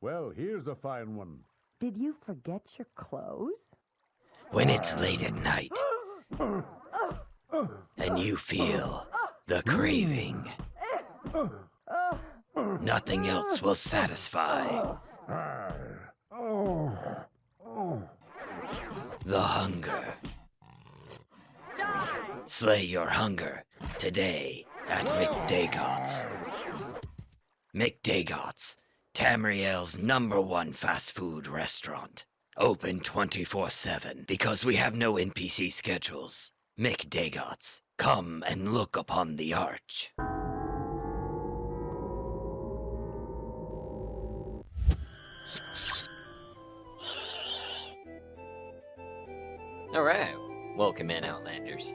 Well, here's a fine one. Did you forget your clothes? When it's late at night, and you feel the craving, nothing else will satisfy. The hunger. Slay your hunger today at McDagot's. McDagot's, Tamriel's #1 fast food restaurant. Open 24/7 because we have no NPC schedules. McDagot's, come and look upon the arch. Alright, welcome in, Outlanders.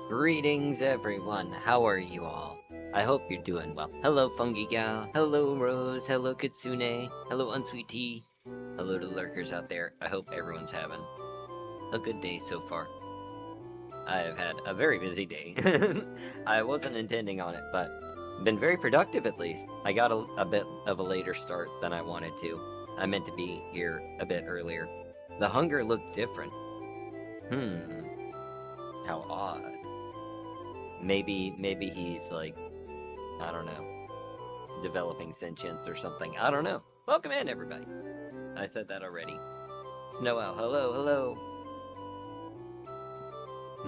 Greetings, everyone. How are you all? I hope you're doing well. Hello, Fungi Gal. Hello, Rose. Hello, Kitsune. Hello, Unsweet Tea. Hello to lurkers out there. I hope everyone's having a good day so far. I have had a very busy day. I wasn't intending on it, but been very productive at least. I got a bit of a later start than I wanted to. I meant to be here a bit earlier. The hunger looked different. How odd. Maybe he's like, I don't know, developing sentience or something. I don't know. Welcome in, everybody. I said that already. Snow Owl, hello.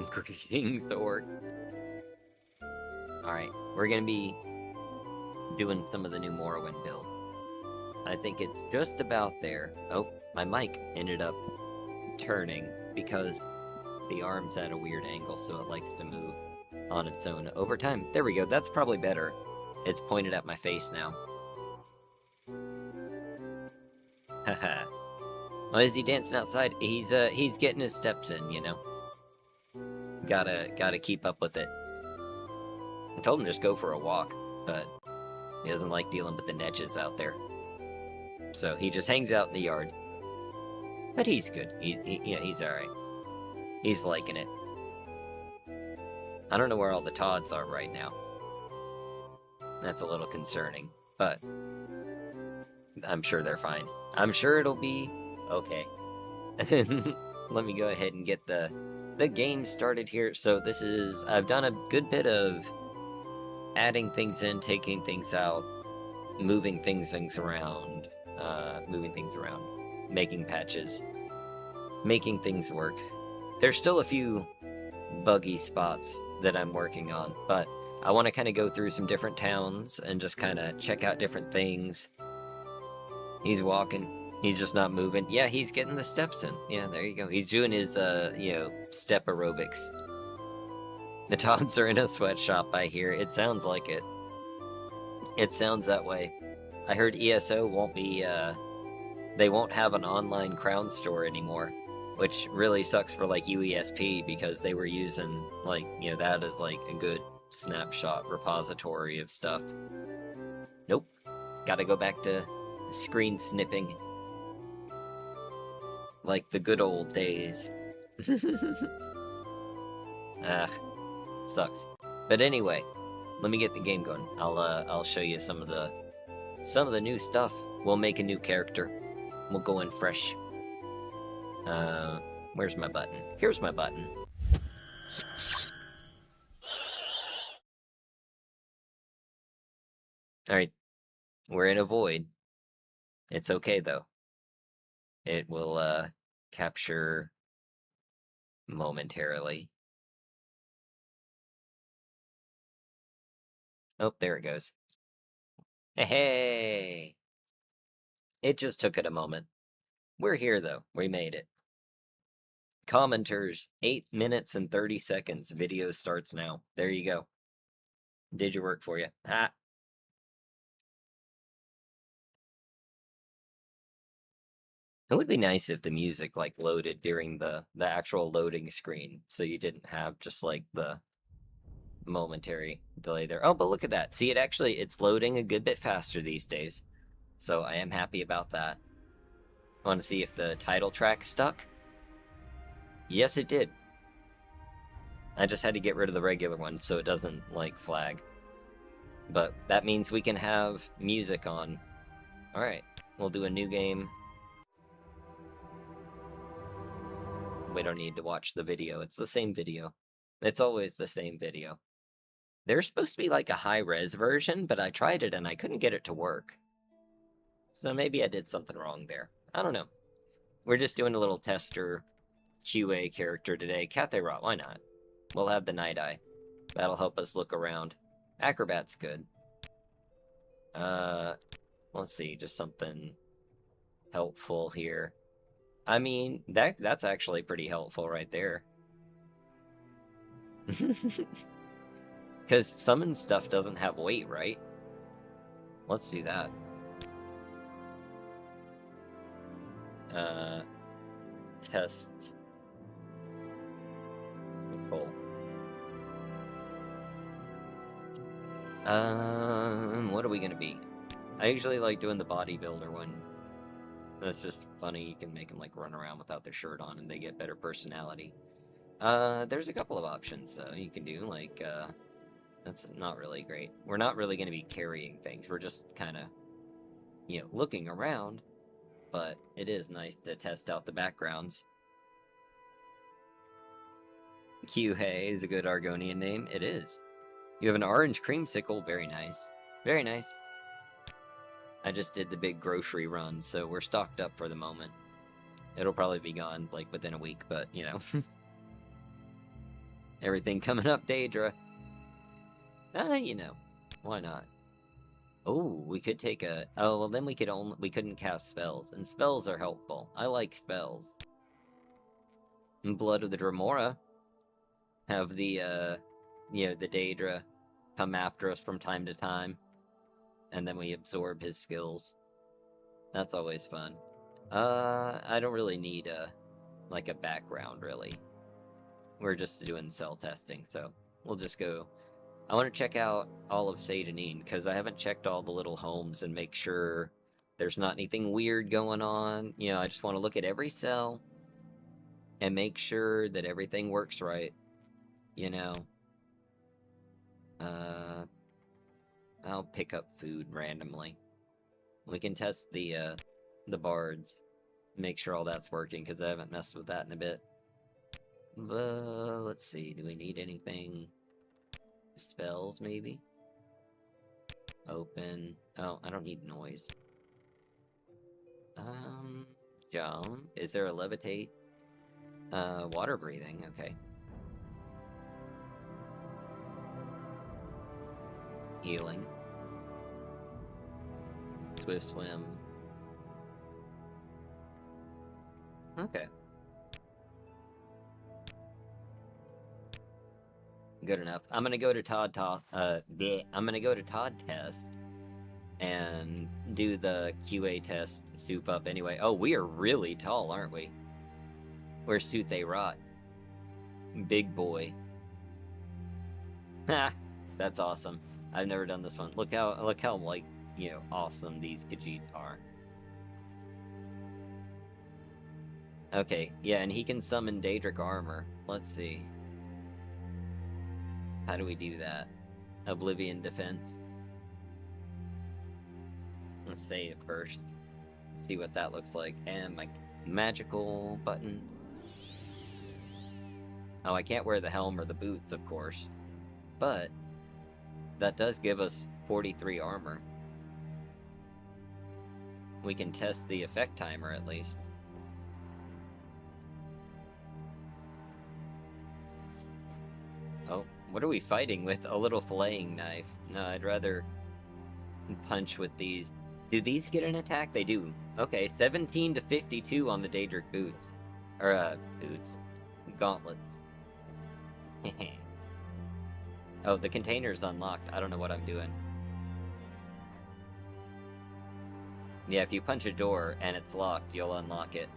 Greetings, Orc. Alright, we're gonna be doing some of the new Morrowind build. I think it's just about there. Oh, my mic ended up turning because the arm's at a weird angle, so it likes to move on its own over time. There we go, that's probably better. It's pointed at my face now. Haha. Why is he dancing outside? He's getting his steps in, you know. Gotta keep up with it. I told him just go for a walk, but he doesn't like dealing with the netches out there. So he just hangs out in the yard. But he's good. He's alright. He's liking it. I don't know where all the Todds are right now. That's a little concerning, but I'm sure they're fine. I'm sure it'll be okay. Let me go ahead and get the game started here. So this is, I've done a good bit of adding things in, taking things out, moving things around, making patches, making things work. There's still a few buggy spots that I'm working on, but I want to kind of go through some different towns and just kind of check out different things. He's walking. He's just not moving. Yeah, he's getting the steps in. Yeah, there you go. He's doing his, step aerobics. The Todds are in a sweatshop, I hear. It sounds like it. It sounds that way. I heard ESO won't be, they won't have an online crown store anymore, which really sucks for, like, UESP, because they were using, like, that as, like, a good snapshot repository of stuff. Nope. Gotta go back to screen snipping. Like the good old days. Sucks. But anyway, let me get the game going. I'll show you some of the new stuff. We'll make a new character. We'll go in fresh. Where's my button? Here's my button. Alright. We're in a void. It's okay, though. It will, capture momentarily. Oh, there it goes. Hey! It just took it a moment. We're here, though. We made it. Commenters, 8 minutes and 30 seconds. Video starts now. There you go. Did your work for you. Ha! It would be nice if the music, like, loaded during the actual loading screen, so you didn't have just, like, the momentary delay there. Oh, but look at that. See, it's loading a good bit faster these days. So I am happy about that. Want to see if the title track stuck? Yes, it did. I just had to get rid of the regular one so it doesn't, like, flag. But that means we can have music on. Alright. We'll do a new game. We don't need to watch the video. It's the same video. It's always the same video. There's supposed to be like a high-res version, but I tried it and I couldn't get it to work. So maybe I did something wrong there. I don't know. We're just doing a little tester QA character today. Cathay Rot, why not? We'll have the Night Eye. That'll help us look around. Acrobat's good. Let's see, just something helpful here. I mean, that's actually pretty helpful right there. Because summon stuff doesn't have weight, right? Let's do that. Test. Cool. What are we gonna be? I usually like doing the bodybuilder one. That's just funny. You can make them like run around without their shirt on and they get better personality. There's a couple of options though you can do, like, that's not really great. We're not really going to be carrying things. We're just kind of, you know, looking around, but it is nice to test out the backgrounds. Q-Hey is a good Argonian name. It is. You have an orange creamsicle. Very nice. Very nice. I just did the big grocery run, so we're stocked up for the moment. It'll probably be gone, like, within a week, but, you know. Everything coming up, Daedra. You know. Why not? Oh, we could take a... Oh, well, then we couldn't cast spells, and spells are helpful. I like spells. And Blood of the Dremora. Have the, you know, the Daedra come after us from time to time. And then we absorb his skills. That's always fun. I don't really need like a background, really. We're just doing cell testing, so we'll just go. I want to check out all of Seydanine, because I haven't checked all the little homes and make sure there's not anything weird going on. You know, I just want to look at every cell and make sure that everything works right. You know. I'll pick up food randomly. We can test the bards. Make sure all that's working, because I haven't messed with that in a bit. Let's see, do we need anything? Spells, maybe? Open. Oh, I don't need noise. Jump. Is there a levitate? Water breathing, okay. Healing. Swift swim. Okay. Good enough. I'm gonna go to Todd test and do the QA test soup up anyway. Oh, we are really tall, aren't we? We're Suthe Rot. Big boy. Ha! That's awesome. I've never done this one. Look how like, you know, awesome these Khajiit are. Okay, yeah, and he can summon Daedric armor. Let's see. How do we do that? Oblivion defense. Let's save first. See what that looks like. And my magical button. Oh, I can't wear the helm or the boots, of course. But that does give us 43 armor. We can test the effect timer at least. Oh, what are we fighting with? A little filleting knife. No, I'd rather punch with these. Do these get an attack? They do. Okay, 17 to 52 on the Daedric boots. Or, boots. Gauntlets. Oh, the container's unlocked. I don't know what I'm doing. Yeah, if you punch a door and it's locked, you'll unlock it.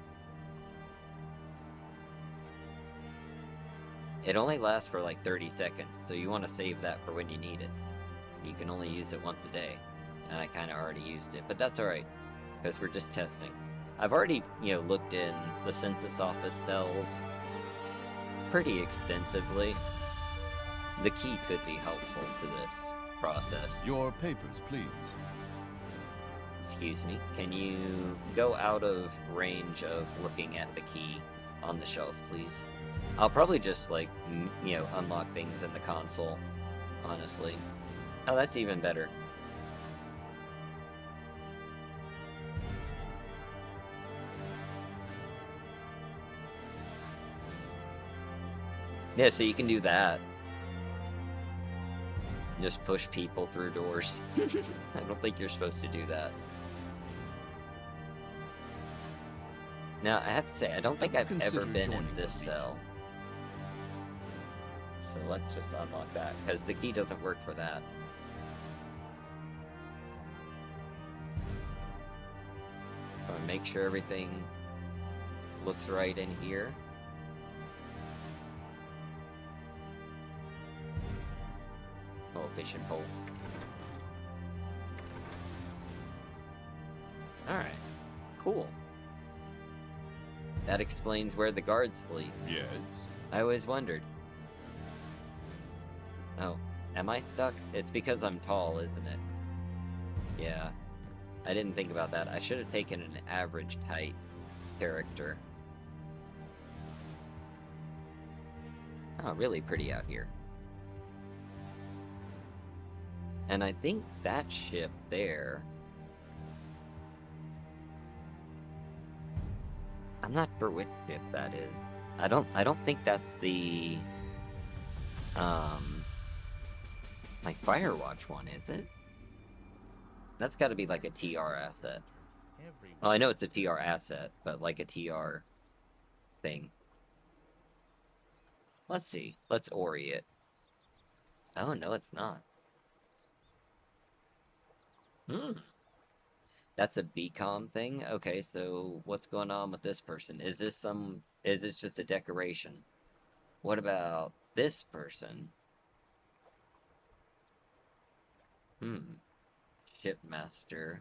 It only lasts for like 30 seconds, so you want to save that for when you need it. You can only use it once a day, and I kind of already used it, but that's alright, because we're just testing. I've already, you know, looked in the census office cells pretty extensively. The key could be helpful to this process. Your papers, please. Excuse me. Can you go out of range of looking at the key on the shelf, please? I'll probably just, like, you know, unlock things in the console, honestly. Oh, that's even better. Yeah, so you can do that. Just push people through doors. I don't think you're supposed to do that. Now, I have to say, I don't think I've ever been in this cell. So let's just unlock that, because the key doesn't work for that. Make sure everything looks right in here. Oh, fishing pole. Alright, cool. That explains where the guards sleep. Yes. I always wondered. Oh, am I stuck? It's because I'm tall, isn't it? Yeah. I didn't think about that. I should have taken an average height character. Oh, really pretty out here. And I think that ship there... I'm not sure which ship that is. I don't think that's the... like Firewatch one, is it? That's gotta be like a TR asset. Well, I know it's a TR asset, but like a TR thing. Let's see. Let's Ori it. Oh, no, it's not. That's a BCom thing? Okay, so what's going on with this person? Is this just a decoration? What about this person? Shipmaster.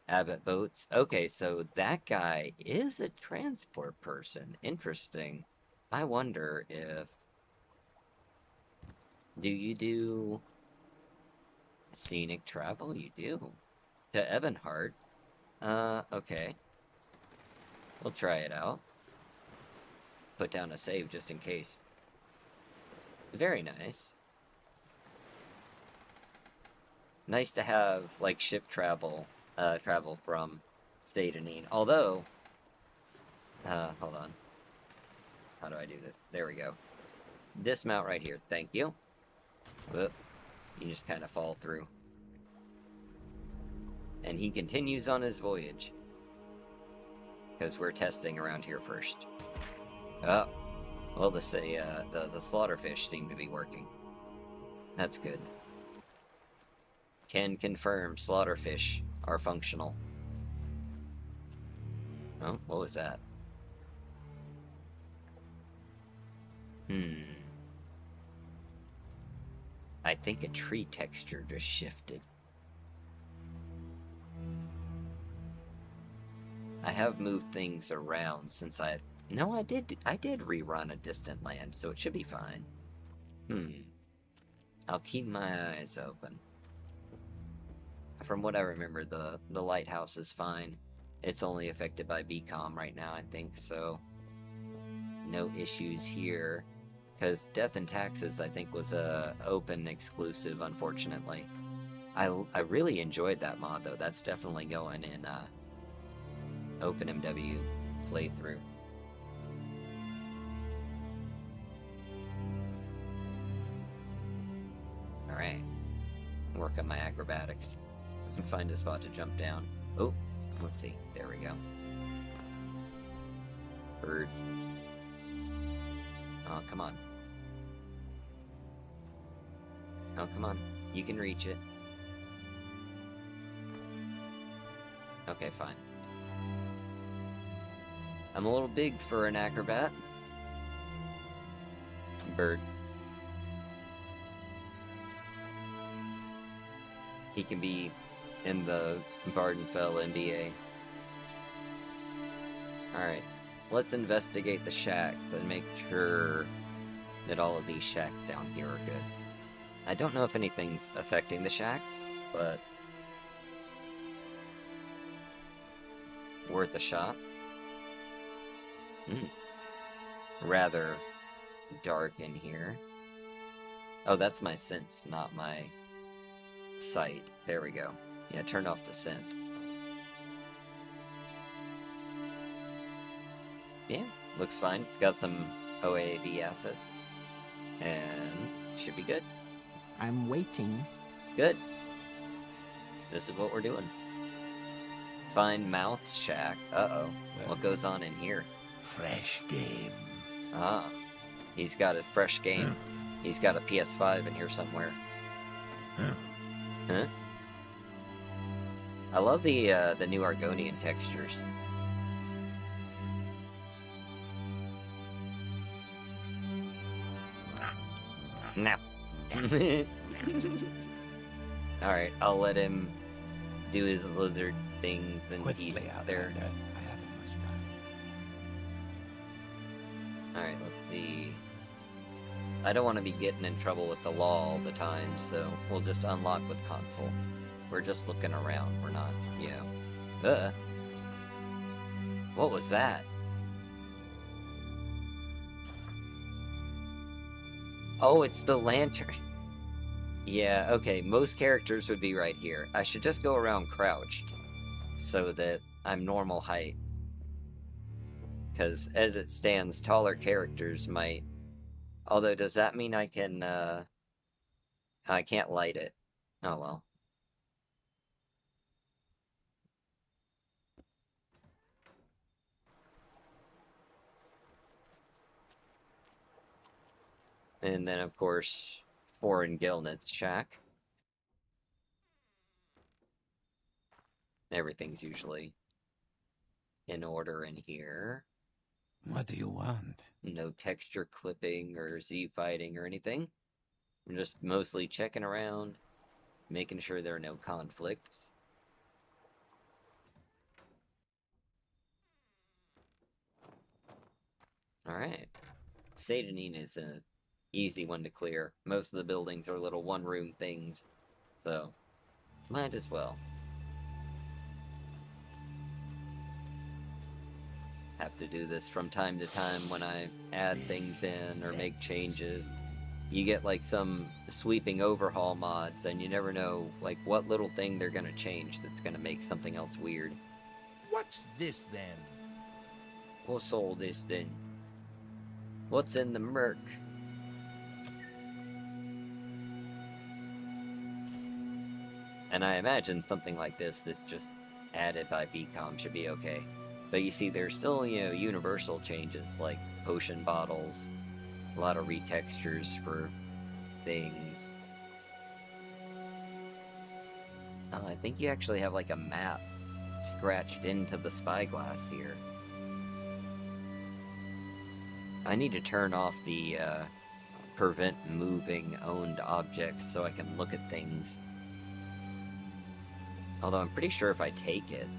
Abbott Boats. Okay, so that guy is a transport person. Interesting. I wonder if... Do you do... scenic travel? You do. To Ebenhart. Okay. We'll try it out. Put down a save just in case. Very nice. Nice to have, like, ship travel from Stadenine. Although... hold on. How do I do this? There we go. Dismount right here. Thank you. Whoop. You just kind of fall through. And he continues on his voyage. Because we're testing around here first. Oh. Well, the slaughterfish seem to be working. That's good. Can confirm slaughterfish are functional. Oh, what was that? I think a tree texture just shifted. I have moved things around since No, I did rerun a Distant Land, so it should be fine. I'll keep my eyes open. From what I remember, the lighthouse is fine. It's only affected by BCom right now, I think, so... No issues here. Because Death and Taxes, I think, was a open exclusive, unfortunately. I really enjoyed that mod, though. That's definitely going in OpenMW playthrough. Alright. Work on my acrobatics. Find a spot to jump down. Oh, let's see. There we go. Bird. Oh, come on. Oh, come on. You can reach it. Okay, fine. I'm a little big for an acrobat. Bird. He can be in the Bardenfell NBA. Alright, let's investigate the shacks and make sure that all of these shacks down here are good. I don't know if anything's affecting the shacks, but worth a shot. Rather dark in here. Oh, that's my sense, not my sight. There we go. Yeah, turn off the scent. Yeah, looks fine. It's got some OAV assets. And should be good. I'm waiting. Good. This is what we're doing. Find Mouth Shack. Uh-oh. What goes on in here? Fresh game. Ah. He's got a fresh game. He's got a PS5 in here somewhere. Huh? I love the new Argonian textures. No. Alright, I'll let him do his lizard things and he's there. Alright, let's see. I don't want to be getting in trouble with the law all the time, so we'll just unlock with console. We're just looking around, we're not, you know. What was that? Oh, it's the lantern. Yeah, okay, most characters would be right here. I should just go around crouched, so that I'm normal height. Because as it stands, taller characters might... Although, does that mean I can, I can't light it? Oh well. And then, of course, Foreign Gilnet's shack. Everything's usually in order in here. What do you want? No texture clipping or Z-fighting or anything. I'm just mostly checking around, making sure there are no conflicts. Alright. Satanine is an easy one to clear. Most of the buildings are little one-room things, so might as well. Have to do this from time to time when I add things in or make changes. You get like some sweeping overhaul mods and you never know like what little thing they're gonna change that's gonna make something else weird. What's this then? What's all this then? What's in the murk? And I imagine something like this that's just added by BCom should be okay. But you see, there's still, you know, universal changes, like potion bottles, a lot of retextures for things. Oh, I think you actually have, like, a map scratched into the spyglass here. I need to turn off the, prevent moving owned objects so I can look at things. Although I'm pretty sure if I take it,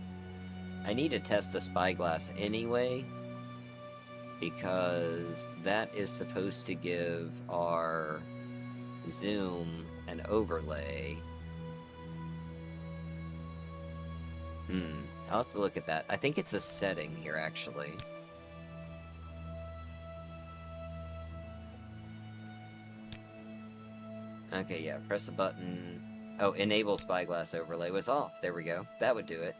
I need to test the spyglass anyway, because that is supposed to give our zoom an overlay. I'll have to look at that. I think it's a setting here, actually. Okay, yeah, press a button. Oh, enable spyglass overlay was off. There we go. That would do it.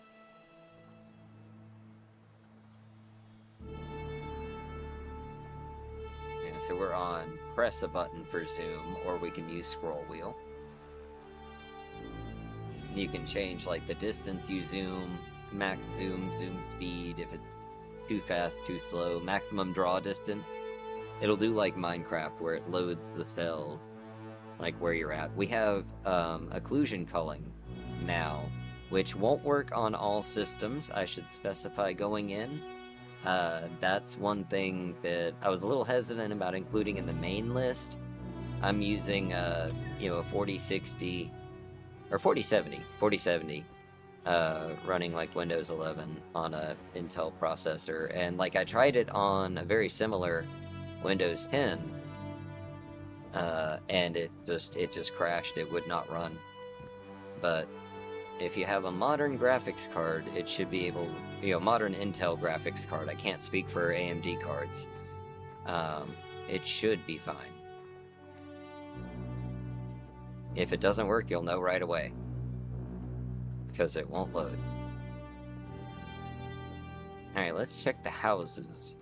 So we're on press a button for zoom, or we can use scroll wheel. You can change like the distance you zoom, max zoom, zoom speed, if it's too fast, too slow, maximum draw distance. It'll do like Minecraft where it loads the cells, like where you're at. We have occlusion culling now, which won't work on all systems, I should specify going in. That's one thing that I was a little hesitant about including in the main list. I'm using, you know, a 4060, or 4070, running like Windows 11 on a Intel processor, and like I tried it on a very similar Windows 10, and it just crashed, it would not run. But if you have a modern graphics card, it should be able, modern Intel graphics card. I can't speak for AMD cards. It should be fine. If it doesn't work, you'll know right away. Because it won't load. Alright, let's check the houses.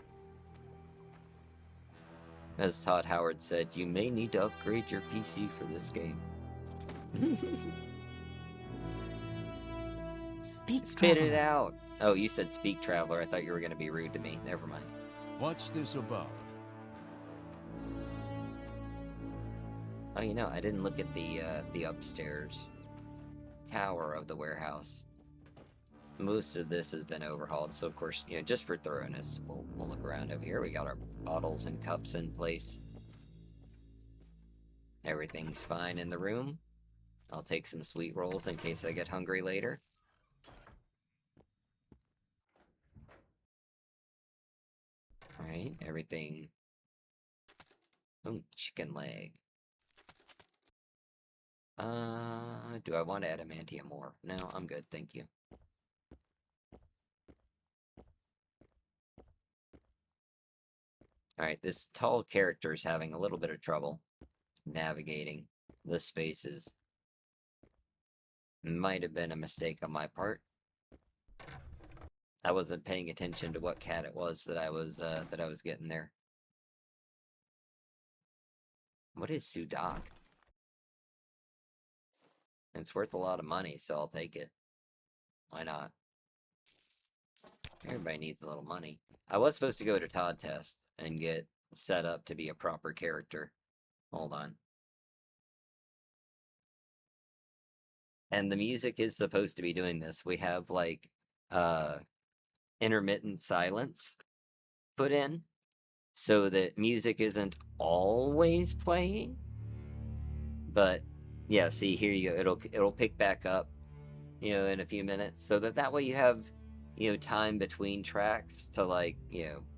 As Todd Howard said, you may need to upgrade your PC for this game. Spit it out! Oh, you said speak, traveler. I thought you were going to be rude to me. Never mind. What's this about? Oh, I didn't look at the upstairs tower of the warehouse. Most of this has been overhauled, so of course, just for thoroughness, we'll look around over here. We got our bottles and cups in place. Everything's fine in the room. I'll take some sweet rolls in case I get hungry later. Alright, everything. Oh, chicken leg. Do I want adamantium ore? No, I'm good, thank you. Alright, this tall character is having a little bit of trouble navigating the spaces. Might have been a mistake on my part. I wasn't paying attention to what cat it was that I was getting there. What is Sudak? It's worth a lot of money, so I'll take it. Why not? Everybody needs a little money. I was supposed to go to Todd Test and get set up to be a proper character. Hold on. And the music is supposed to be doing this. We have, like, intermittent silence put in so that music isn't always playing. But yeah, see, here you go. It'll pick back up, in a few minutes, so that way you have, time between tracks to, like,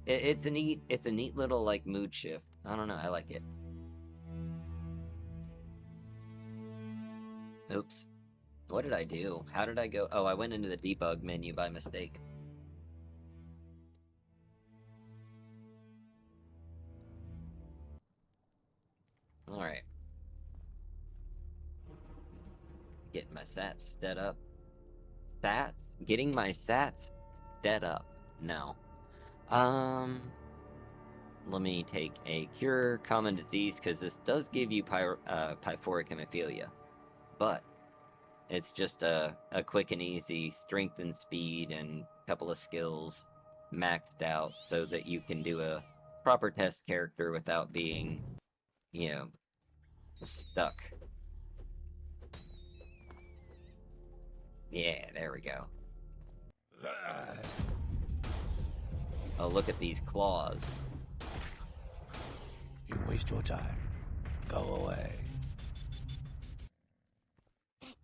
it's a neat little, like, mood shift. I don't know, I like it. Oops. What did I do? How did I go? Oh, I went into the debug menu by mistake. Alright. Getting my stats set up. Getting my stats set up. No. Let me take a cure common disease, because this does give you pyphoric hemophilia. But it's just a quick and easy strength and speed and a couple of skills maxed out so that you can do a proper test character without being, stuck. Yeah, there we go. Oh, look at these claws. You waste your time. Go away.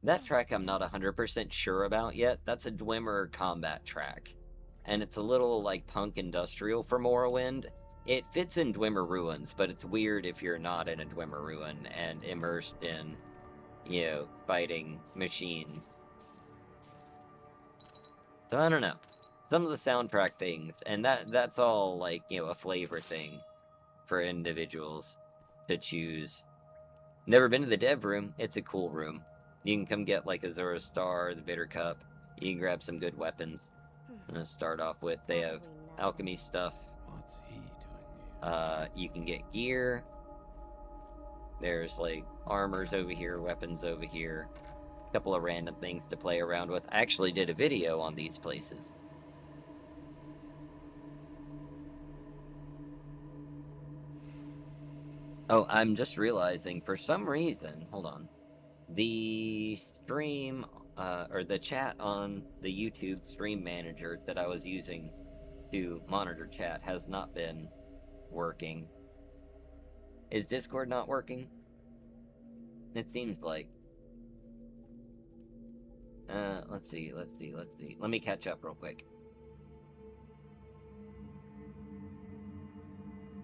That track I'm not 100% sure about yet. That's a Dwemer combat track. And it's a little, like, punk industrial for Morrowind. It fits in Dwemer ruins, but it's weird if you're not in a Dwemer ruin and immersed in, fighting machines. So I don't know. Some of the soundtrack things, and that's all, like, a flavor thing for individuals to choose. Never been to the dev room. It's a cool room. You can come get, like, Azura Star, the Bitter Cup. You can grab some good weapons. I'm gonna start off with, they have alchemy stuff. What's he doing here? You can get gear. There's, like, armors over here, weapons over here. A couple of random things to play around with. I actually did a video on these places. Oh, I'm just realizing, for some reason, hold on. The stream, or the chat on the YouTube stream manager that I was using to monitor chat has not been working. Is Discord not working? It seems like. Let's see. Let me catch up real quick.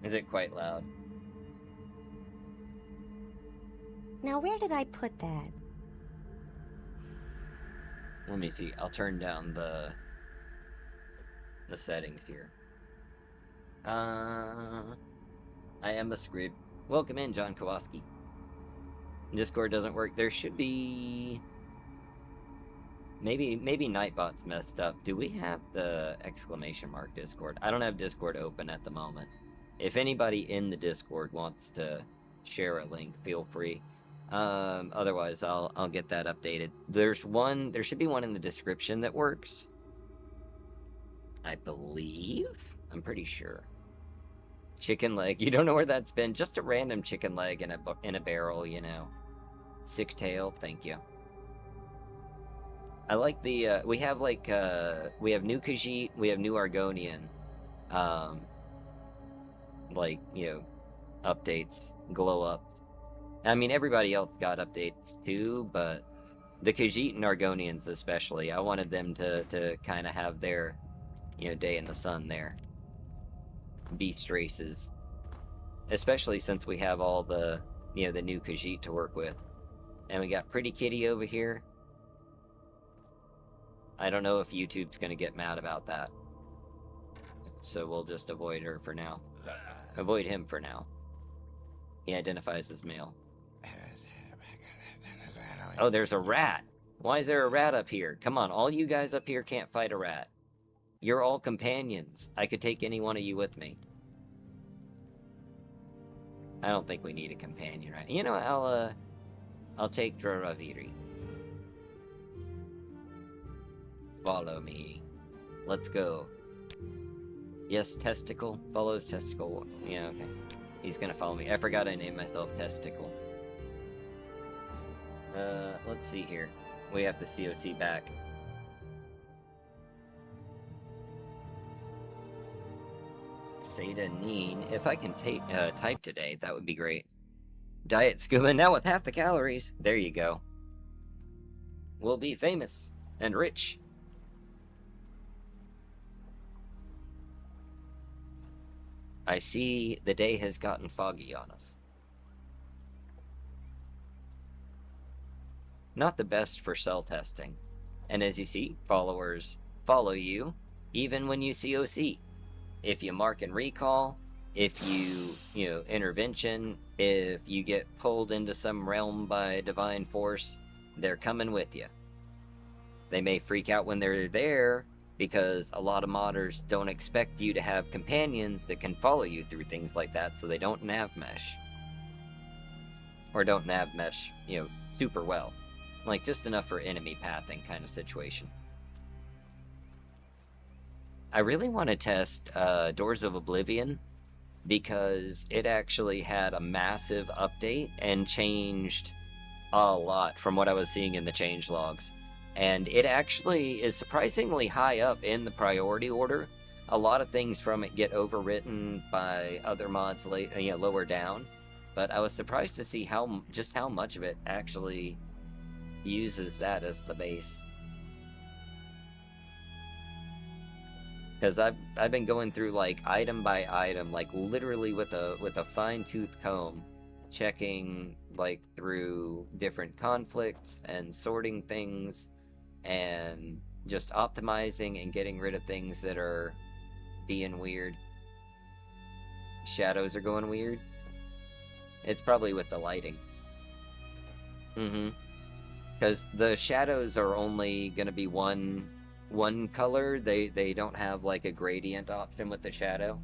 Is it quite loud? Now, where did I put that? Let me see. I'll turn down the settings here. I am a scrib. Welcome in, John Kowalski. Discord doesn't work. There should be... Maybe Nightbot's messed up. Do we have the exclamation mark Discord? I don't have Discord open at the moment. If anybody in the Discord wants to share a link, feel free. Otherwise, I'll get that updated. There should be one in the description that works. I believe? I'm pretty sure. Chicken leg. You don't know where that's been? Just a random chicken leg in a barrel, you know. Six tail. Thank you. I like the, we have new Khajiit, we have new Argonian, like, you know, updates, glow ups. I mean, everybody else got updates too, but the Khajiit and Argonians especially, I wanted them to kind of have their, you know, day in the sun there. Beast races. Especially since we have all the, you know, the new Khajiit to work with. And we got Pretty Kitty over here. I don't know if YouTube's gonna get mad about that. So we'll just avoid her for now. Avoid him for now. He identifies as male. Oh, there's a rat! Why is there a rat up here? Come on, all you guys up here can't fight a rat. You're all companions. I could take any one of you with me. I don't think we need a companion, right? You know, I'll take Draraviri. Follow me. Let's go. Yes, Testicle. Follows Testicle. Yeah, okay. He's gonna follow me. I forgot I named myself Testicle. Let's see here. We have the COC back. Seda Neen. If I can type today, that would be great. Diet Scuba, now with half the calories. There you go. We'll be famous and rich. I see the day has gotten foggy on us. Not the best for cell testing. And as you see, followers follow you, even when you COC. If you mark and recall, if you know, intervention, if you get pulled into some realm by divine force, they're coming with you. They may freak out when they're there, because a lot of modders don't expect you to have companions that can follow you through things like that, so they don't nav mesh. Or don't nav mesh, you know, super well. Like, just enough for enemy pathing kind of situation. I really want to test Doors of Oblivion, because it actually had a massive update and changed a lot from what I was seeing in the change logs. And it actually is surprisingly high up in the priority order. A lot of things from it get overwritten by other mods lower down. But I was surprised to see just how much of it actually uses that as the base. Because I've been going through like item by item, like literally with a fine-tooth comb, checking like through different conflicts and sorting things, and just optimizing and getting rid of things that are being weird. Shadows are going weird. It's probably with the lighting. Because the shadows are only gonna be one color. They don't have like a gradient option with the shadow.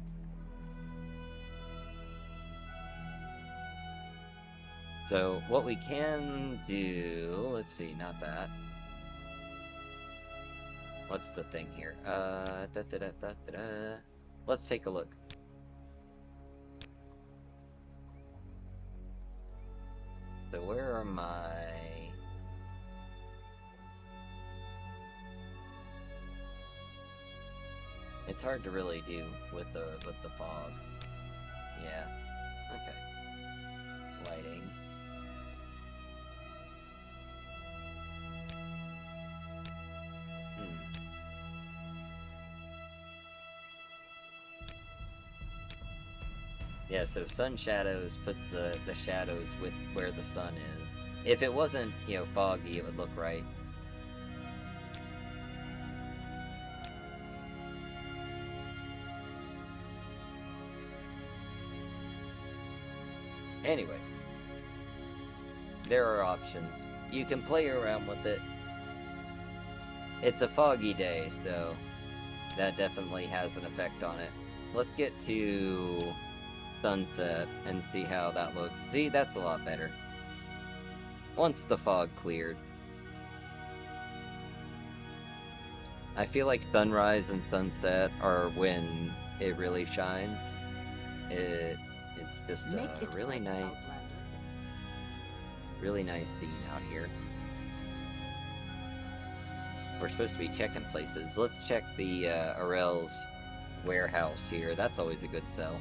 So what we can do, let's see, not that. What's the thing here? Let's take a look. So where are my... It's hard to really do with the fog. Yeah. Okay. Lighting. Yeah, so sun shadows puts the shadows with where the sun is. If it wasn't, you know, foggy, it would look right. Anyway, there are options. You can play around with it. It's a foggy day, so that definitely has an effect on it. Let's get to sunset and see how that looks. See, that's a lot better. Once the fog cleared. I feel like sunrise and sunset are when it really shines. It's just a really nice scene out here. We're supposed to be checking places. Let's check the Arel's warehouse here. That's always a good sell.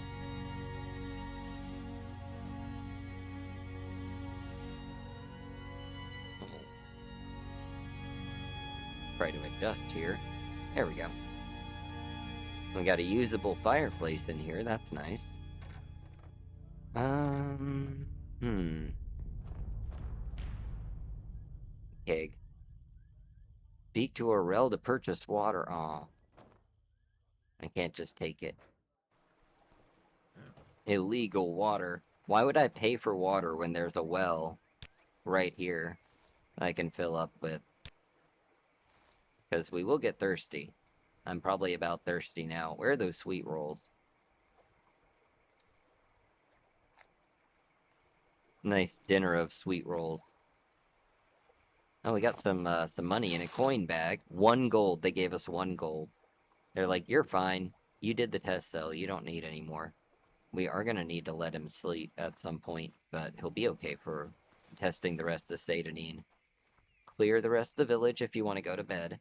Try to adjust here. There we go. We got a usable fireplace in here. That's nice. Keg. Speak to Arel to purchase water. Aw. I can't just take it. Illegal water. Why would I pay for water when there's a well right here I can fill up with? Because we will get thirsty. I'm probably about thirsty now. Where are those sweet rolls? Nice dinner of sweet rolls. Oh, we got some money in a coin bag. 1 gold. They gave us 1 gold. They're like, you're fine. You did the test, though. You don't need any more. We are going to need to let him sleep at some point, but he'll be okay for testing the rest of Stadonine. Clear the rest of the village if you want to go to bed.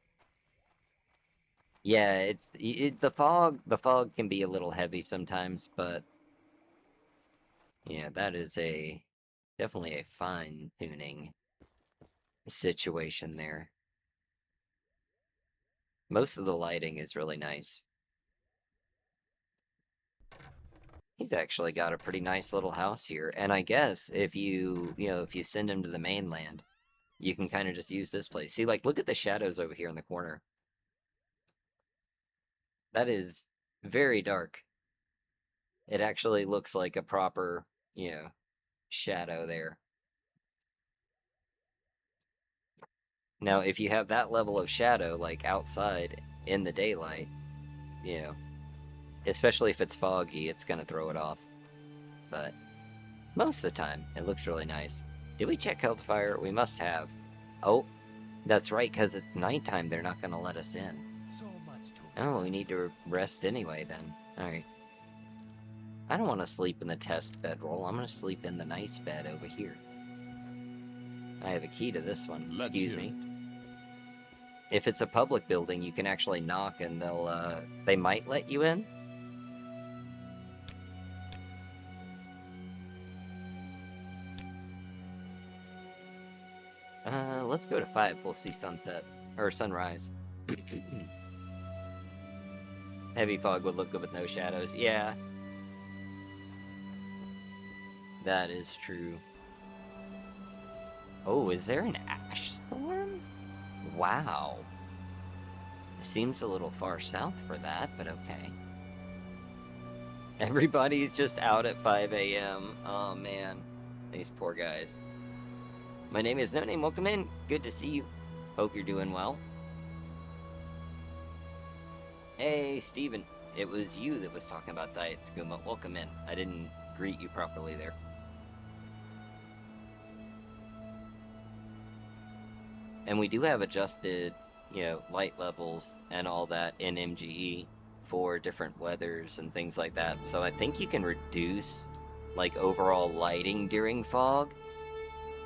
Yeah, the fog can be a little heavy sometimes, but yeah, that is definitely a fine-tuning situation there. Most of the lighting is really nice. He's actually got a pretty nice little house here, and I guess if you send him to the mainland, you can kind of just use this place. See, like, look at the shadows over here in the corner. That is very dark. It actually looks like a proper, shadow there. Now, if you have that level of shadow, like, outside in the daylight, especially if it's foggy, it's gonna throw it off. But most of the time, it looks really nice. Did we check Hellfire? We must have. Oh, that's right, because it's nighttime. They're not gonna let us in. Oh, we need to rest anyway, then. Alright. I don't want to sleep in the test bedroll. I'm going to sleep in the nice bed over here. I have a key to this one. Excuse me. If it's a public building, you can actually knock and they might let you in. Let's go to 5. We'll see sunset. Or sunrise. Heavy fog would look good with no shadows. Yeah. That is true. Oh, is there an ash storm? Wow. Seems a little far south for that, but okay. Everybody's just out at 5 a.m. Oh, man. These poor guys. My name is No Name. Welcome in. Good to see you. Hope you're doing well. Hey, Steven. It was you that was talking about Diet Skooma. Welcome in. I didn't greet you properly there. And we do have adjusted, light levels and all that in MGE for different weathers and things like that. So I think you can reduce, like, overall lighting during fog.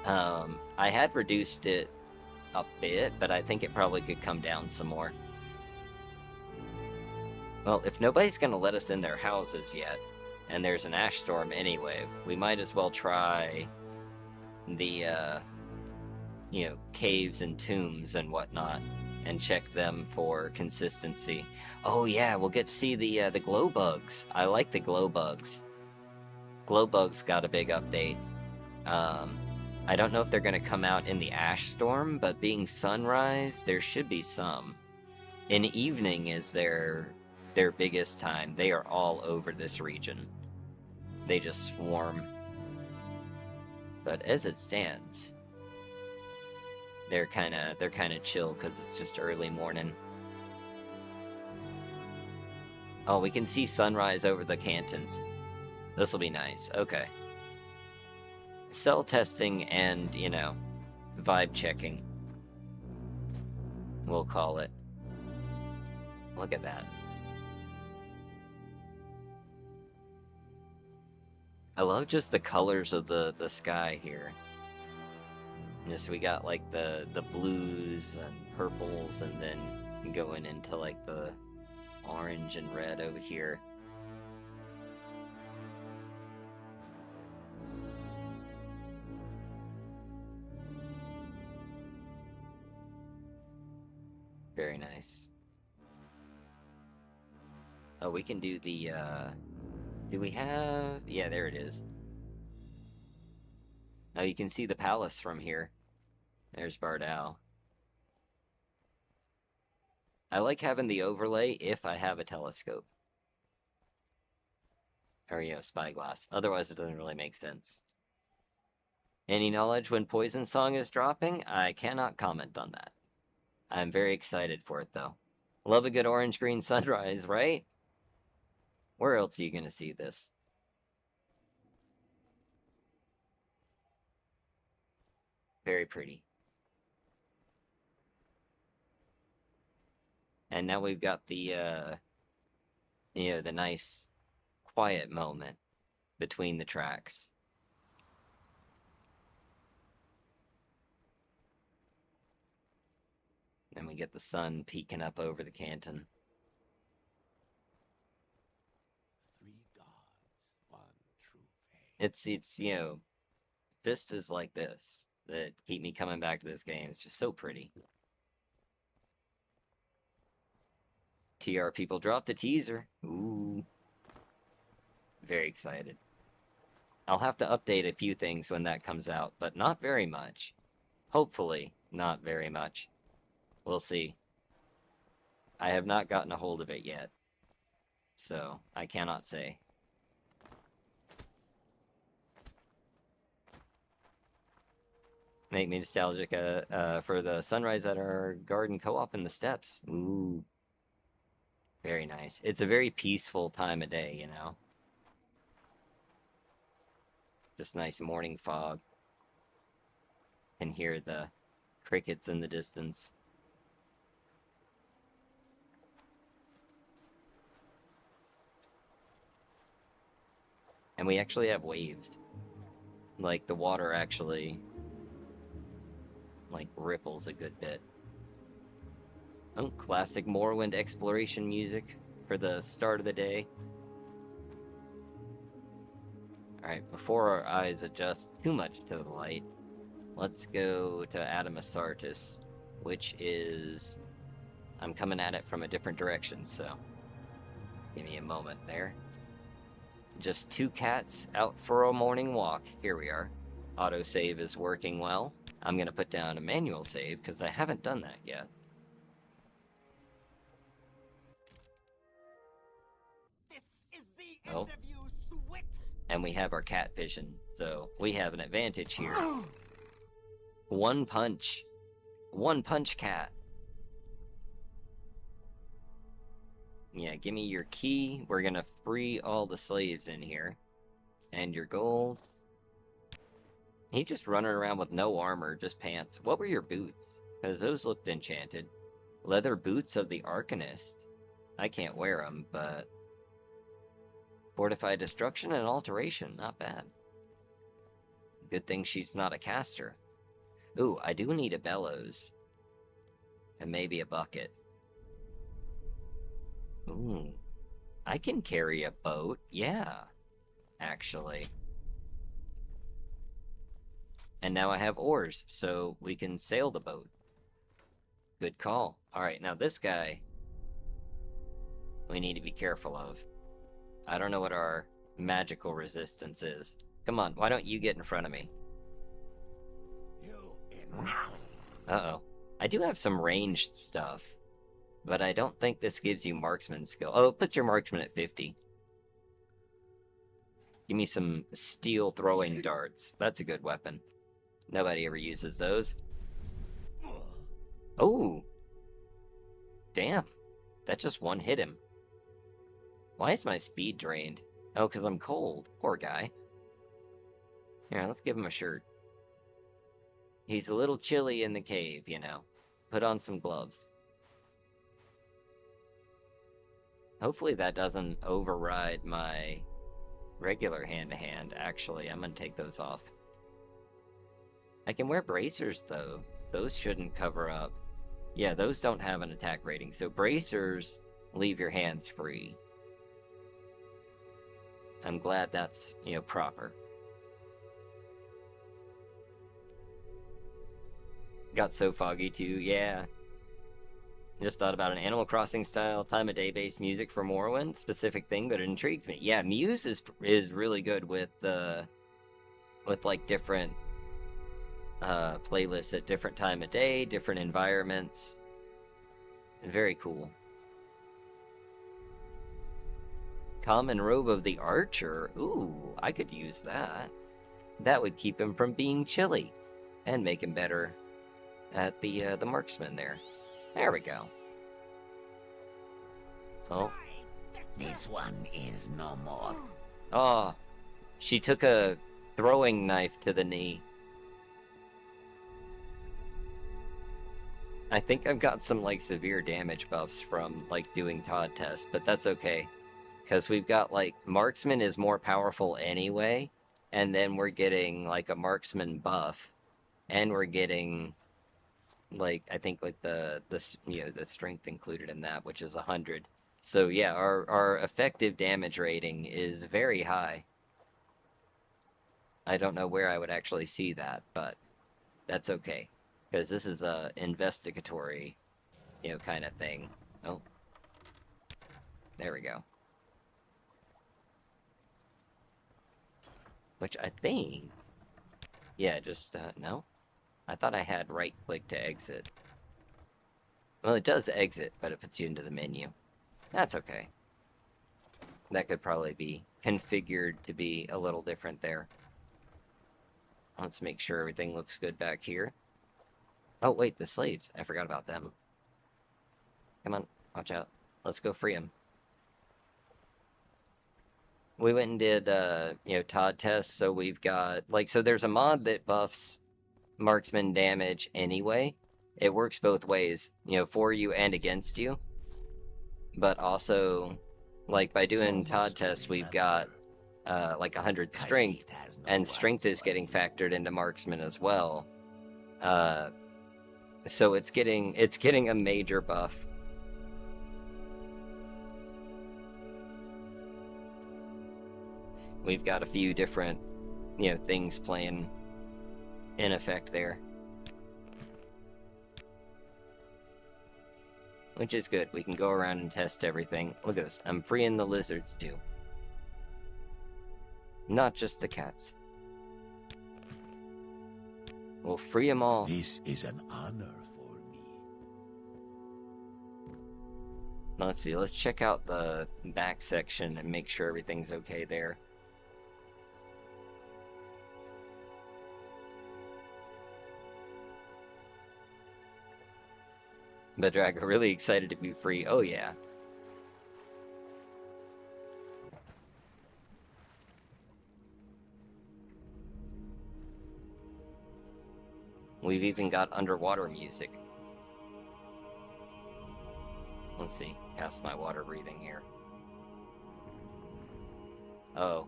I had reduced it a bit, but I think it probably could come down some more. Well, if nobody's going to let us in their houses yet, and there's an ash storm anyway, we might as well try the, caves and tombs and whatnot, and check them for consistency. Oh yeah, we'll get to see the glow bugs. I like the glow bugs. Glow bugs got a big update. I don't know if they're going to come out in the ash storm, but being sunrise, there should be some. In evening is their biggest time. They are all over this region. They just swarm. But as it stands, they're kind of chill because it's just early morning. Oh, we can see sunrise over the cantons. This will be nice. Okay. Cell testing and, you know, vibe checking. We'll call it. Look at that. I love just the colors of the sky here. Yes, we got like the blues and purples, and then going into like the orange and red over here. Very nice. Oh, we can do the, do we have... Yeah, there it is. Oh, you can see the palace from here. There's Bardal. I like having the overlay if I have a telescope. Or, you know, spyglass. Otherwise, it doesn't really make sense. Any knowledge when Poison Song is dropping? I cannot comment on that. I'm very excited for it, though. Love a good orange-green sunrise, right? Where else are you going to see this? Very pretty. And now we've got the, you know, the nice, quiet moment between the tracks. Then we get the sun peeking up over the canton. 3 gods, 1 true faith. It's you know, vistas like this that keep me coming back to this game. It's just so pretty. TR people dropped a teaser. Ooh. Very excited. I'll have to update a few things when that comes out, but not very much. Hopefully, not very much. We'll see. I have not gotten a hold of it yet, so I cannot say. Make me nostalgic for the sunrise at our garden co-op in the steppes. Ooh. Very nice. It's a very peaceful time of day, you know? Just nice morning fog. Can hear the crickets in the distance. And we actually have waves. Like, the water actually, like, ripples a good bit. Oh, classic Morrowind exploration music for the start of the day. Alright, before our eyes adjust too much to the light, let's go to Adam Asartis, which is... I'm coming at it from a different direction, so give me a moment there. Just 2 cats out for a morning walk. Here we are. Autosave is working well. I'm going to put down a manual save because I haven't done that yet. This is the end of you, Swit. And we have our cat vision, so we have an advantage here. One punch. One punch cat. Yeah, give me your key. We're gonna free all the slaves in here. And your gold. He just running around with no armor, just pants. What were your boots? Because those looked enchanted. Leather boots of the Arcanist. I can't wear them, but... Fortified destruction and alteration, not bad. Good thing she's not a caster. Ooh, I do need a bellows. And maybe a bucket. Ooh, I can carry a boat, yeah, actually. And now I have oars, so we can sail the boat. Good call. Alright, now this guy, we need to be careful of. I don't know what our magical resistance is. Come on, why don't you get in front of me? Uh-oh. I do have some ranged stuff. But I don't think this gives you marksman skill. Oh, it puts your marksman at 50. Give me some steel throwing darts. That's a good weapon. Nobody ever uses those. Oh! Damn. That just one hit him. Why is my speed drained? Oh, because I'm cold. Poor guy. Here, let's give him a shirt. He's a little chilly in the cave, you know. Put on some gloves. Hopefully that doesn't override my regular hand-to-hand. Actually, I'm going to take those off. I can wear bracers, though. Those shouldn't cover up. Yeah, those don't have an attack rating. So bracers leave your hands free. I'm glad that's, you know, proper. Got so foggy, too. Yeah. Just thought about an Animal Crossing style time of day based music for Morrowind. Specific thing, but it intrigues me. Yeah, Muse is really good with like different playlists at different time of day, different environments. Very cool. Common robe of the archer. Ooh, I could use that. That would keep him from being chilly and make him better at the marksman there. There we go. Oh. This one is no more. Oh. She took a throwing knife to the knee. I think I've got some, like, severe damage buffs from, like, doing Todd tests, but that's okay. Because we've got, like, marksman is more powerful anyway, and then we're getting, like, a marksman buff, and we're getting, like, I think, like, the strength included in that, which is 100. So, yeah, our effective damage rating is very high. I don't know where I would actually see that, but that's okay. Because this is a investigatory, you know, kind of thing. Oh. There we go. Which I think... Yeah, just, no? I thought I had right-click to exit. Well, it does exit, but it puts you into the menu. That's okay. That could probably be configured to be a little different there. Let's make sure everything looks good back here. Oh, wait, the slaves. I forgot about them. Come on, watch out. Let's go free them. We went and did, you know, Todd tests, so we've got... Like, so there's a mod that buffs marksman damage anyway. It works both ways, you know, for you and against you. But also, like, by doing Todd tests, we've got, like, 100 strength, and strength is getting factored into marksman as well. So it's getting a major buff. We've got a few different, you know, things playing in effect there. Which is good. We can go around and test everything. Look at this. I'm freeing the lizards too. Not just the cats. We'll free them all. This is an honor for me. Now, let's see. Let's check out the back section and make sure everything's okay there. But Drago, really excited to be free. Oh, yeah. We've even got underwater music. Let's see. Cast my water breathing here. Oh.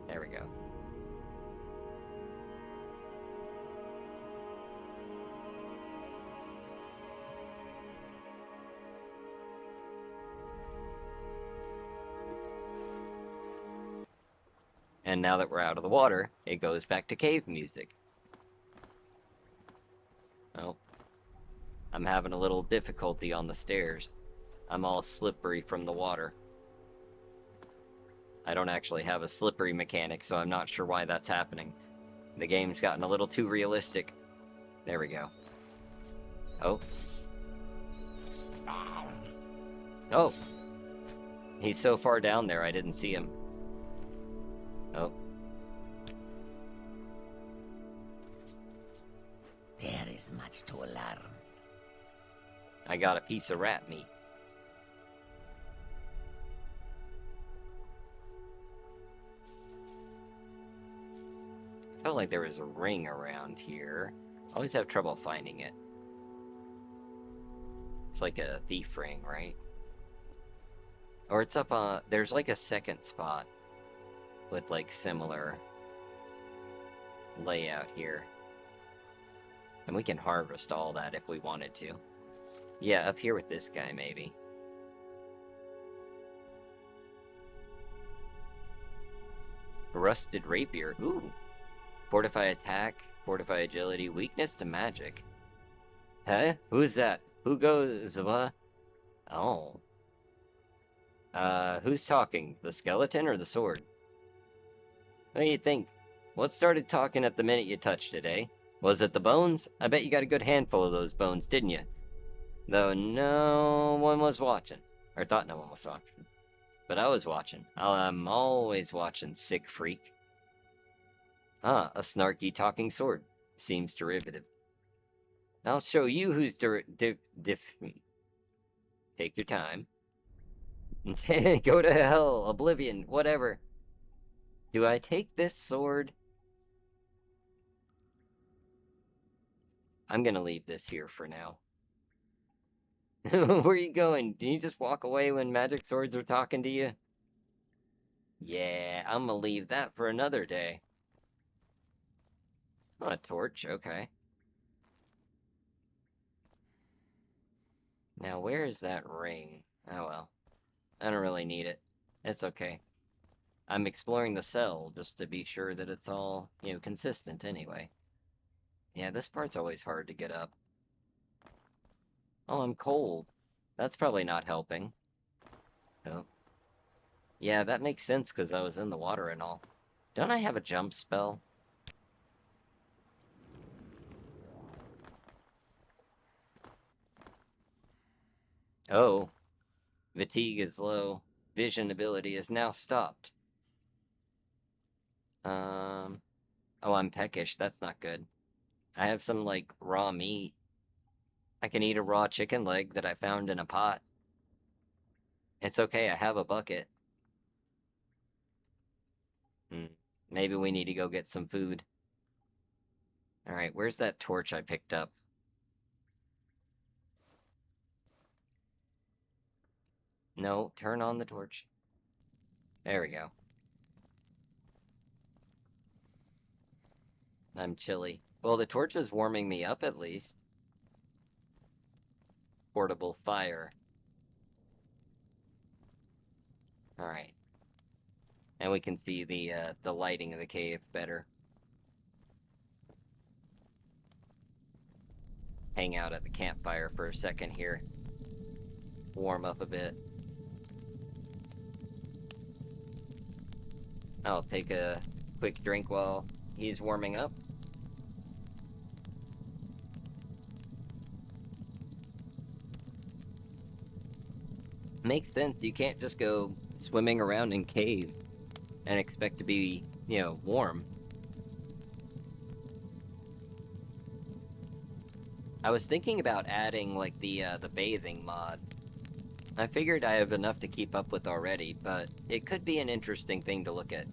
There we go. And now that we're out of the water, it goes back to cave music. Oh. I'm having a little difficulty on the stairs. I'm all slippery from the water. I don't actually have a slippery mechanic, so I'm not sure why that's happening. The game's gotten a little too realistic. There we go. Oh. Oh! He's so far down there, I didn't see him. Oh. There is much to learn. I got a piece of rat meat. I felt like there was a ring around here. I always have trouble finding it. It's like a thief ring, right? Or it's up on... There's like a second spot with like similar layout here. And we can harvest all that if we wanted to. Yeah, up here with this guy, maybe. Rusted rapier. Ooh. Fortify attack, fortify agility, weakness to magic. Huh? Who's that? Who goes, what? Oh. Who's talking? The skeleton or the sword? What do you think? What started talking at the minute you touched it, eh? Was it the bones? I bet you got a good handful of those bones, didn't you? Though no one was watching. Or thought no one was watching. But I was watching. I'm always watching, sick freak. Ah, a snarky talking sword. Seems derivative. I'll show you who's Take your time. Go to hell, oblivion, whatever. Do I take this sword? I'm gonna leave this here for now. Where are you going? Do you just walk away when magic swords are talking to you? Yeah, I'm gonna leave that for another day. Oh, a torch, okay. Now, where is that ring? Oh well. I don't really need it. It's okay. I'm exploring the cell just to be sure that it's all, consistent anyway. Yeah, this part's always hard to get up. Oh, I'm cold. That's probably not helping. Oh. Yeah, that makes sense because I was in the water and all. Don't I have a jump spell? Oh. Fatigue is low. Vision ability is now stopped. Oh, I'm peckish. That's not good. I have some, like, raw meat. I can eat a raw chicken leg that I found in a pot. It's okay, I have a bucket. Maybe we need to go get some food. Alright, where's that torch I picked up? No, turn on the torch. There we go. I'm chilly. Well, the torch is warming me up at least. Portable fire. Alright. And we can see the lighting of the cave better. Hang out at the campfire for a second here. Warm up a bit. I'll take a quick drink while he's warming up. Makes sense, you can't just go swimming around in caves and expect to be, warm. I was thinking about adding, like, the bathing mod. I figured I have enough to keep up with already, but it could be an interesting thing to look at,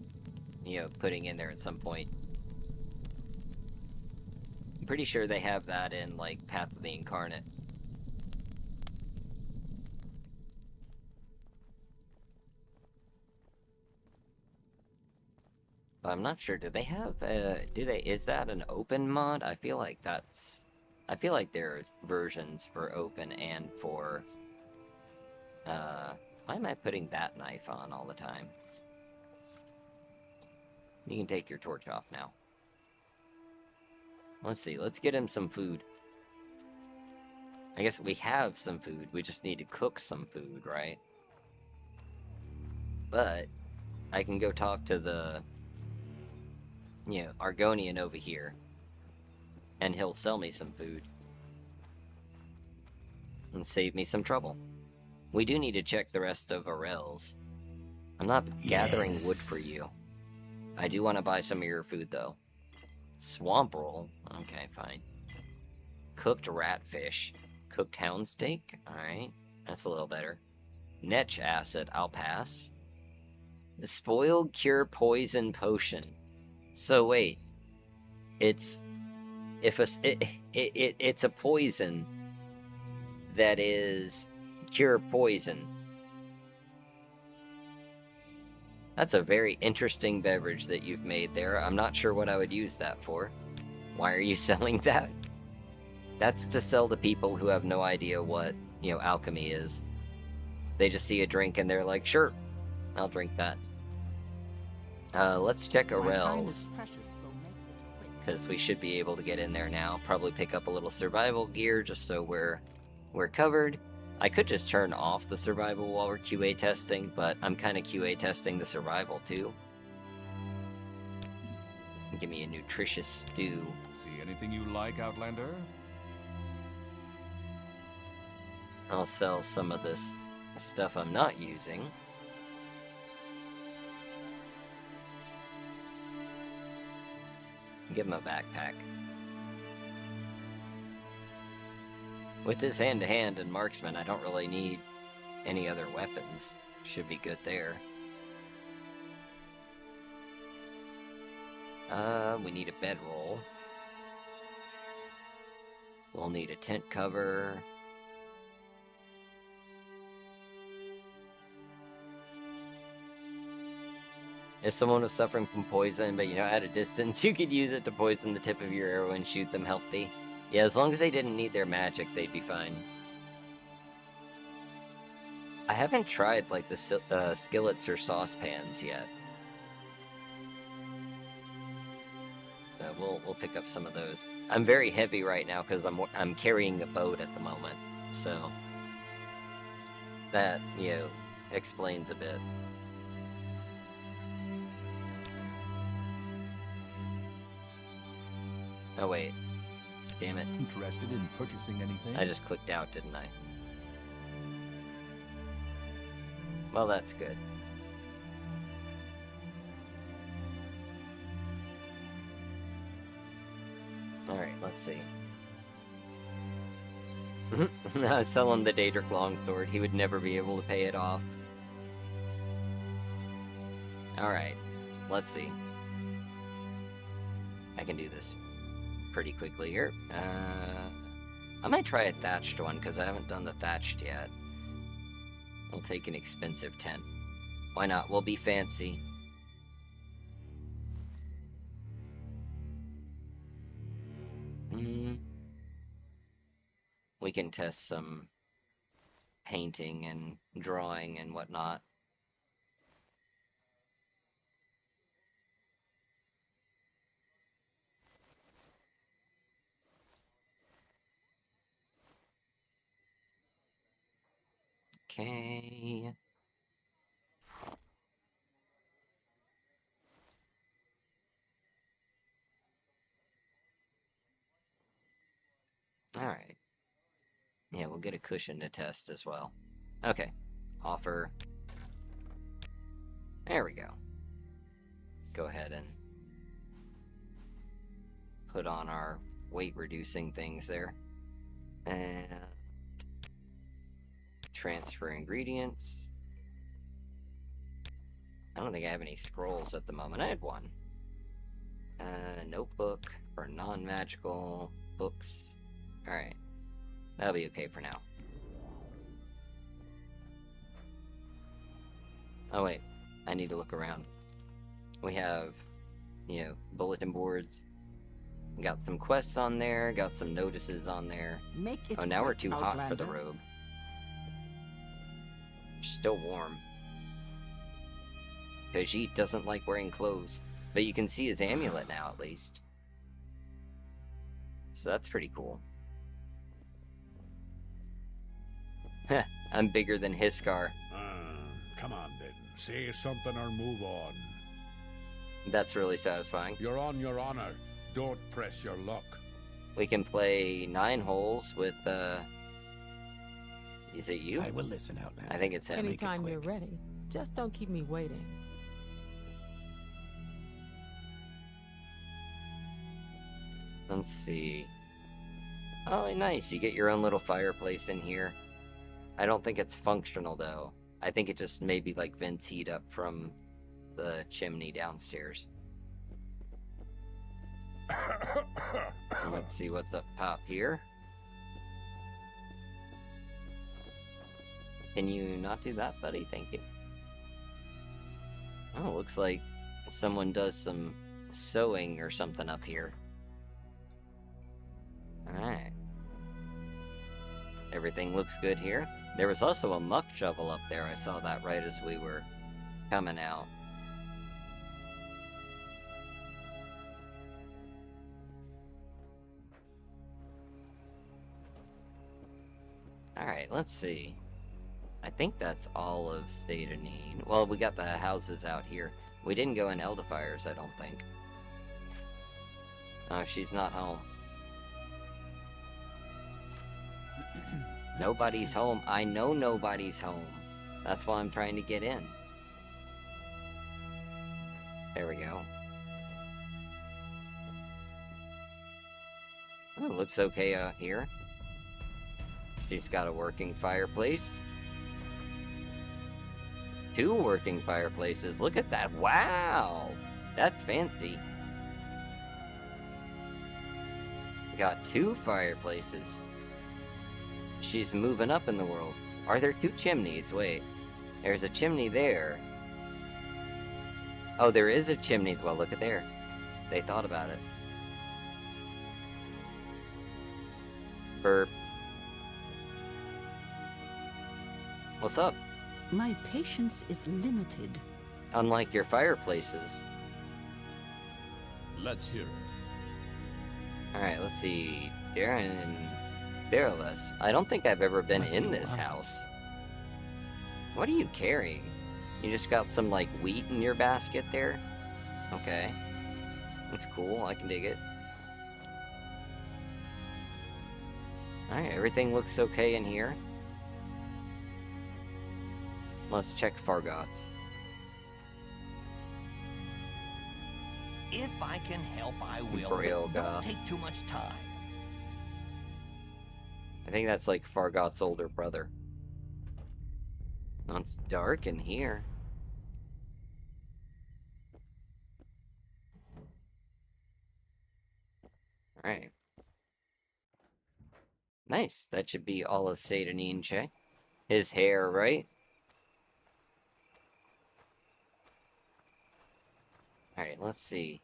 putting in there at some point. I'm pretty sure they have that in, like, Path of the Incarnate. But I'm not sure, do they have, is that an open mod? I feel like there's versions for open and for, why am I putting that knife on all the time? You can take your torch off now. Let's see, let's get him some food. I guess we have some food, we just need to cook some food, right? But, I can go talk to the, Argonian over here. And he'll sell me some food. And save me some trouble. We do need to check the rest of Arel's. I'm not gathering wood for you. I do want to buy some of your food, though. Swamp roll? Okay, fine. Cooked ratfish. Cooked hound steak? Alright, that's a little better. Netch acid, I'll pass. Spoiled cure poison potion. So wait, it's it's a poison that is cure poison. That's a very interesting beverage that you've made there. I'm not sure what I would use that for. Why are you selling that? That's to sell to people who have no idea what, alchemy is. They just see a drink and they're like, sure, I'll drink that. Let's check Arel's, because we should be able to get in there now. Probably pick up a little survival gear just so we're covered. I could just turn off the survival while we're QA testing, but I'm kind of QA testing the survival too. Give me a nutritious stew. See anything you like, Outlander? I'll sell some of this stuff I'm not using. Give him a backpack. With this hand-to-hand and marksman, I don't really need any other weapons. Should be good there. We need a bedroll. We'll need a tent cover. If someone was suffering from poison, but at a distance, you could use it to poison the tip of your arrow and shoot them healthy. Yeah, as long as they didn't need their magic, they'd be fine. I haven't tried, like, the skillets or saucepans yet. So we'll pick up some of those. I'm very heavy right now because I'm carrying a boat at the moment. So that, explains a bit. Oh wait. Damn it. Interested in purchasing anything? I just clicked out, didn't I? Well, that's good. Alright, let's see. I sell him the Daedric Longsword. He would never be able to pay it off. Alright, let's see. I can do this pretty quickly here. I might try a thatched one, because I haven't done the thatched yet. I'll take an expensive tent. Why not? We'll be fancy. We can test some painting and drawing and whatnot. Okay. Alright. Yeah, we'll get a cushion to test as well. Okay. Offer. There we go. Go ahead and put on our weight reducing things there. And transfer ingredients. I don't think I have any scrolls at the moment. I had one. Notebook for non-magical books. Alright. That'll be okay for now. Oh wait, I need to look around. We have, bulletin boards. Got some quests on there, got some notices on there. Oh, now we're too hot for the robe. Still warm. Khajiit doesn't like wearing clothes, but you can see his amulet now at least. So that's pretty cool. I'm bigger than Hiskar. Come on then, say something or move on. That's really satisfying. You're on your honor. Don't press your luck. We can play 9 holes with, is it you? I will listen out now. I think it's him. Anytime you're ready. Just don't keep me waiting. Let's see. Oh, nice. You get your own little fireplace in here. I don't think it's functional, though. I think it just maybe, like, vents heat up from the chimney downstairs. Let's see what's up top here. Can you not do that, buddy? Thank you. Oh, looks like someone does some sewing or something up here. Alright. Everything looks good here. There was also a muck shovel up there. I saw that right as we were coming out. Alright, let's see. I think that's all of Stadenine. Well, we got the houses out here. We didn't go in Eldifire's, I don't think. Oh, she's not home. Nobody's home. I know nobody's home. That's why I'm trying to get in. There we go. Oh, looks okay out here. She's got a working fireplace. 2 working fireplaces. Look at that. Wow! That's fancy. We got 2 fireplaces. She's moving up in the world. Are there 2 chimneys? Wait. There's a chimney there. Oh, there is a chimney. Well, look at there. They thought about it. Burp. What's up? My patience is limited. Unlike your fireplaces. Let's hear it. Alright, let's see. Darren and Darylus. I don't think I've ever been in this house. What are you carrying? You just got some, like, wheat in your basket there? Okay. That's cool. I can dig it. Alright, everything looks okay in here. Let's check Fargoth's. If I can help, I will. Braille Don't guy. take too much time. I think that's like Fargoth's older brother. Oh, it's dark in here. Alright. Nice. That should be all of Satanine check. His hair, right? Alright, let's see.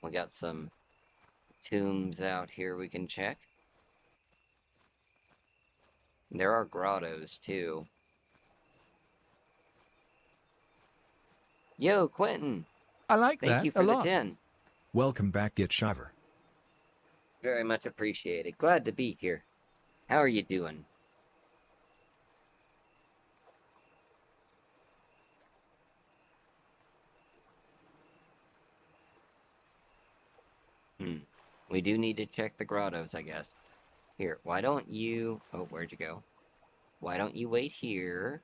We got some tombs out here we can check. There are grottos, too. Yo, Quentin! I like Thank that you a for the lot. 10. Welcome back, Git Shaver. Very much appreciated. Glad to be here. How are you doing? We do need to check the grottos, I guess. Here, why don't you... Oh, where'd you go? Why don't you wait here?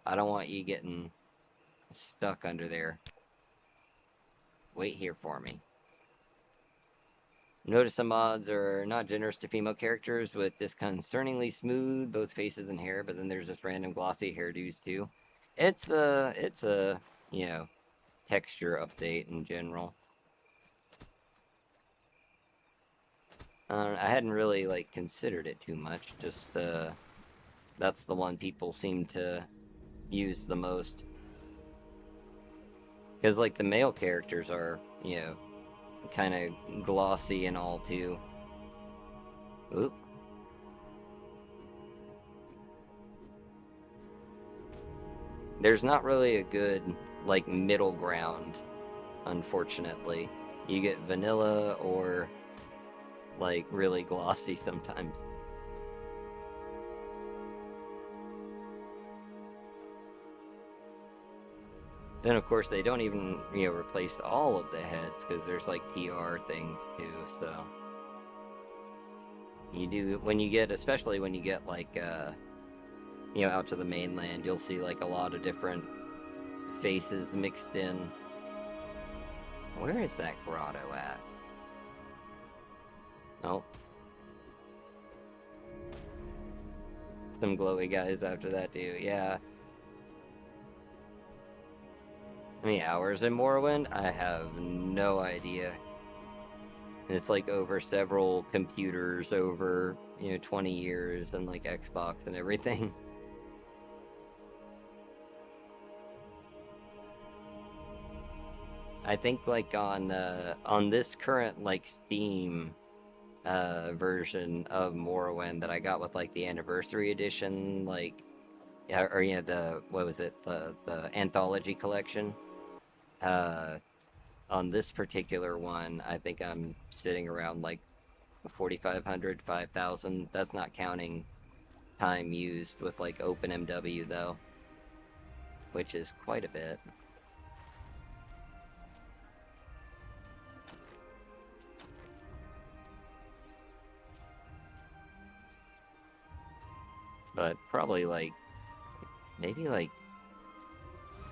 I don't want you getting stuck under there. Wait here for me. Notice some mods are not generous to female characters with discerningly smooth, both faces and hair, but then there's just random glossy hairdos too. It's a, you know, texture update in general. I hadn't really, like, considered it too much, just, that's the one people seem to use the most. Because, like, the male characters are, you know, kind of glossy and all, too. Oop. There's not really a good, like, middle ground, unfortunately. You get vanilla or... like, really glossy sometimes. Then, of course, they don't even, you know, replace all of the heads, because there's, like, TR things, too, so... You do, when you get, especially when you get, like, you know, out to the mainland, you'll see, like, a lot of different faces mixed in. Where is that grotto at? Oh. Some glowy guys after that too, yeah. How many hours in Morrowind? I have no idea. It's like over several computers, over, 20 years, and like Xbox and everything. I think like on this current like Steam version of Morrowind that I got with like the anniversary edition, like, yeah, or the, what was it, the anthology collection. On this particular one, I think I'm sitting around like 4,500, 5,000. That's not counting time used with like OpenMW though, which is quite a bit. But probably like, maybe like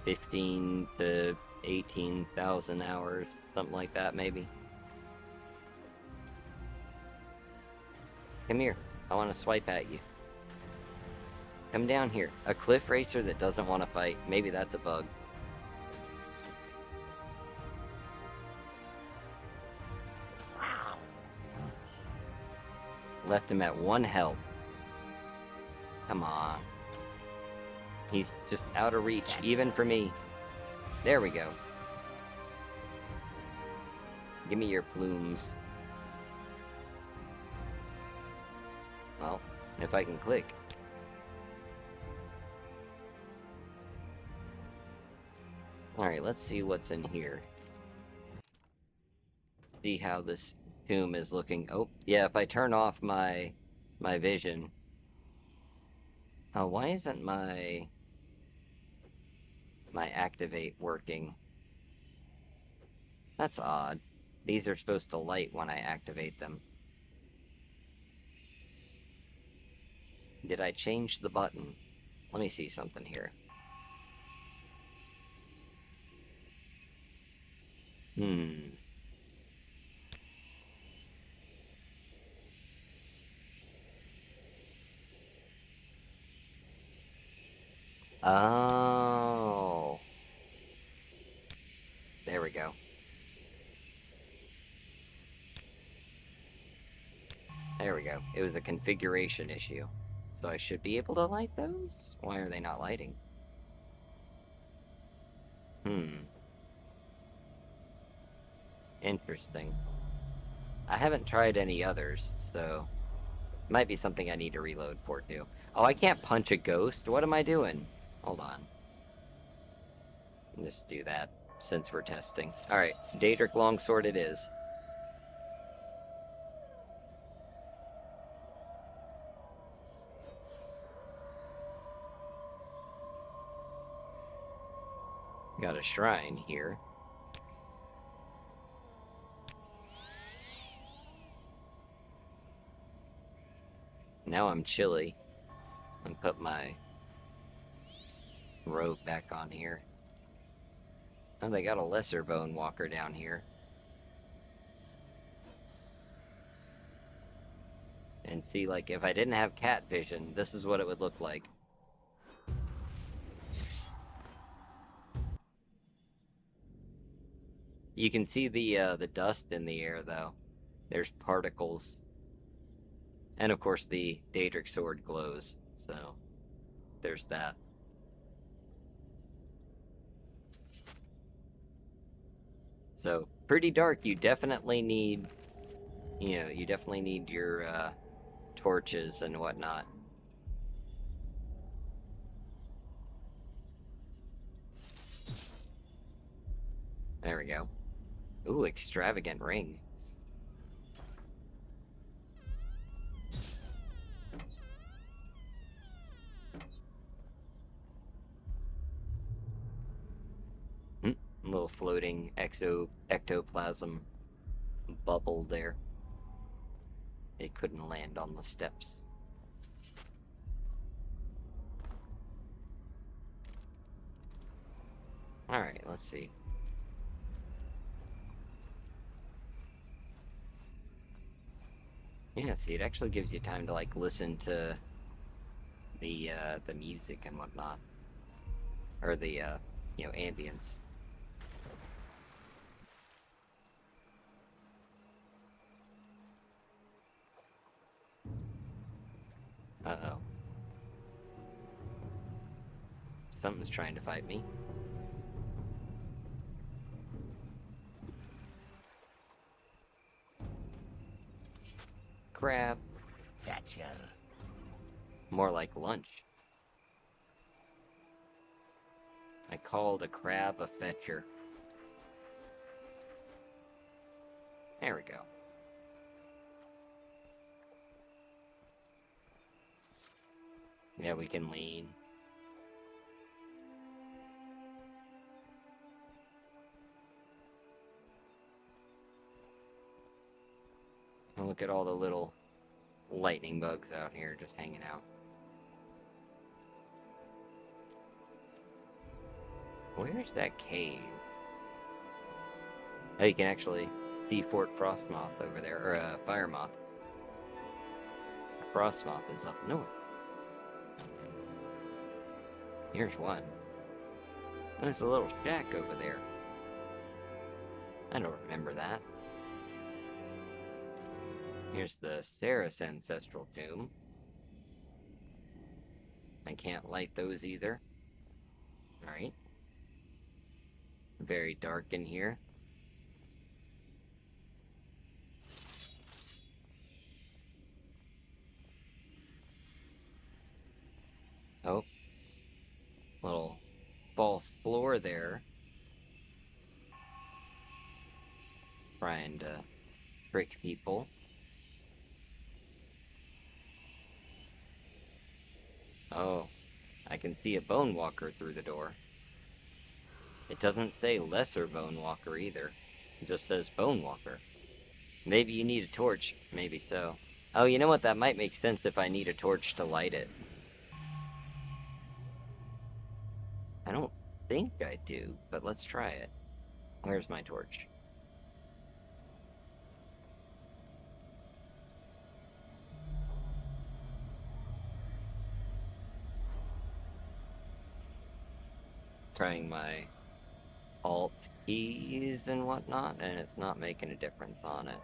15 to 18,000 hours, something like that maybe. Come here, I want to swipe at you. Come down here. A cliff racer that doesn't want to fight. Maybe that's a bug. Left him at 1 health. Come on. He's just out of reach, even for me. There we go. Give me your plumes. Well, if I can click. Alright, let's see what's in here. See how this tomb is looking. Oh, yeah, if I turn off my vision. Oh, why isn't my activate working? That's odd. These are supposed to light when I activate them. Did I change the button? Let me see something here. Oh. There we go. There we go. It was a configuration issue. So I should be able to light those? Why are they not lighting? Interesting. I haven't tried any others, so might be something I need to reload for too. Oh, I can't punch a ghost? What am I doing? Hold on. Just do that, since we're testing. Alright, Daedric Longsword it is. Got a shrine here. Now I'm chilly. And put my robe back on here. Oh, they got a lesser bone walker down here. And see, like, if I didn't have cat vision, this is what it would look like. You can see the dust in the air, though. There's particles. And of course the Daedric sword glows, so there's that. So, pretty dark. You definitely need, you definitely need your torches and whatnot. There we go. Ooh, extravagant ring. Little floating ectoplasm bubble there. It couldn't land on the steps. Alright, let's see. Yeah, see, it actually gives you time to, like, listen to the music and whatnot. Or the, ambience. Uh-oh. Something's trying to fight me. Crab. Fetcher. More like lunch. I called a crab a fetcher. There we go. Yeah, we can lean. And look at all the little lightning bugs out here just hanging out. Where's that cave? Oh, you can actually see Fort Frostmoth over there, or Firemoth. Frostmoth is up north. Here's one. There's a little shack over there. I don't remember that. Here's the Saris ancestral tomb. I can't light those either. Alright. Very dark in here. Oh. Little false floor there. Trying to trick people. Oh, I can see a bone walker through the door. It doesn't say lesser bone walker either. It just says bone walker. Maybe you need a torch. Maybe so. Oh, you know what? That might make sense if I need a torch to light it. I don't think I do, but let's try it. Where's my torch? Trying my alt keys and whatnot, and it's not making a difference on it.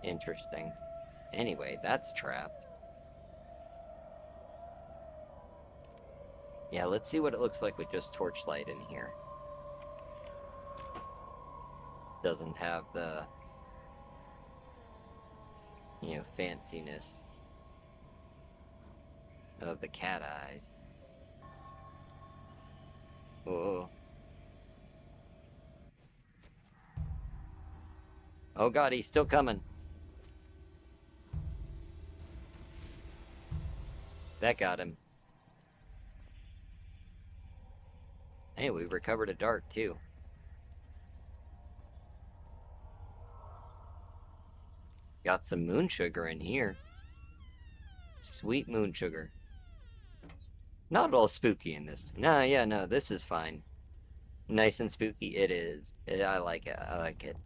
Interesting. Anyway, that's trapped. Yeah, let's see what it looks like with just torchlight in here. Doesn't have the, fanciness of the cat eyes. Whoa. Oh god, he's still coming. That got him. Hey, we recovered a dart too. Got some moon sugar in here. Sweet moon sugar. Not at all spooky in this. No, this is fine. Nice and spooky, it is. I like it, I like it.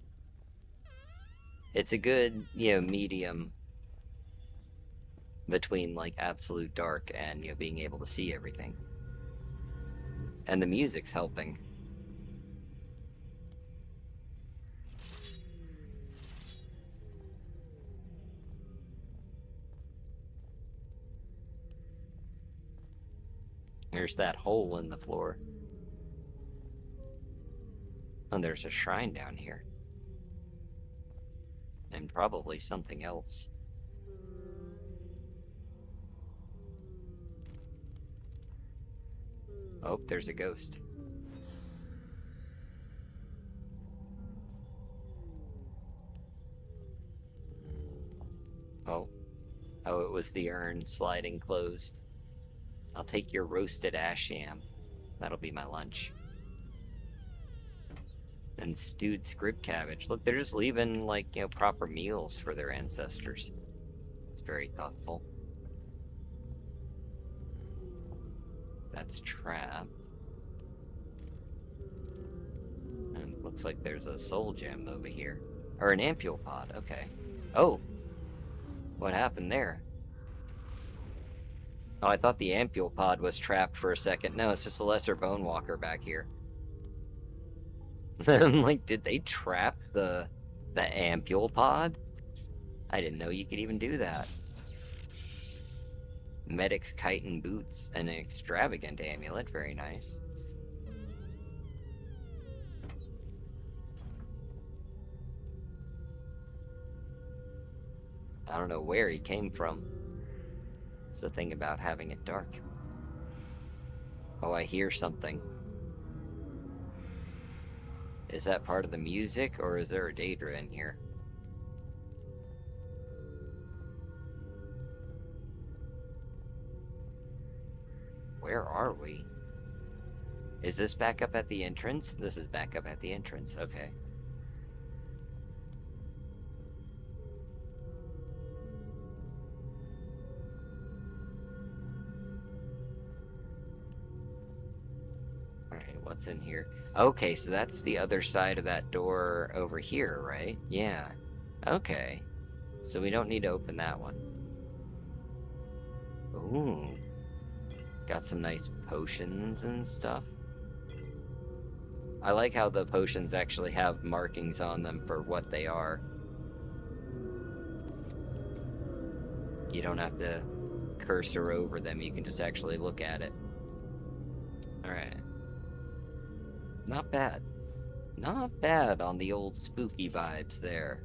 It's a good, medium between, like, absolute dark and, being able to see everything. And the music's helping. There's that hole in the floor. And there's a shrine down here. And probably something else. Oh, there's a ghost. Oh. Oh, it was the urn sliding closed. I'll take your roasted ash yam. That'll be my lunch. And stewed scrib cabbage. Look, they're just leaving, like, proper meals for their ancestors. It's very thoughtful. That's trap. And it looks like there's a soul gem over here. Or an ampule pod, okay. Oh, what happened there? Oh, I thought the ampule pod was trapped for a second. No, it's just a lesser bone walker back here. I'm like, did they trap the ampule pod? I didn't know you could even do that. Medic's chitin boots, an extravagant amulet, very nice. I don't know where he came from. It's the thing about having it dark. Oh, I hear something. Is that part of the music, or is there a Daedra in here? Where are we? Is this back up at the entrance? This is back up at the entrance, okay. Alright, what's in here? Okay, so that's the other side of that door over here, right? Yeah. Okay. So we don't need to open that one. Ooh. Got some nice potions and stuff. I like how the potions actually have markings on them for what they are. You don't have to cursor over them, you can just actually look at it. Alright. Not bad. Not bad on the old spooky vibes there.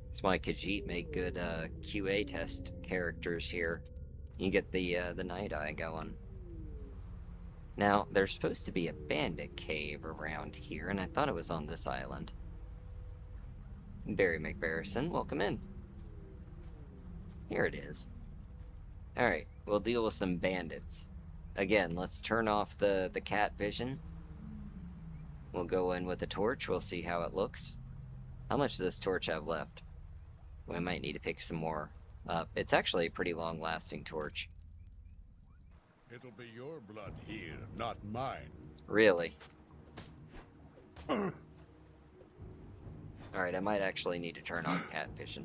That's why Khajiit make good QA test characters here. You get the Night Eye going. Now, there's supposed to be a bandit cave around here, and I thought it was on this island. Barry McBarrison, welcome in. Here it is. Alright, we'll deal with some bandits. Again, let's turn off the cat vision. We'll go in with the torch, we'll see how it looks. How much does this torch have left? We might need to pick some more up. It's actually a pretty long-lasting torch. It'll be your blood here, not mine. Really? Alright, I might actually need to turn on cat vision.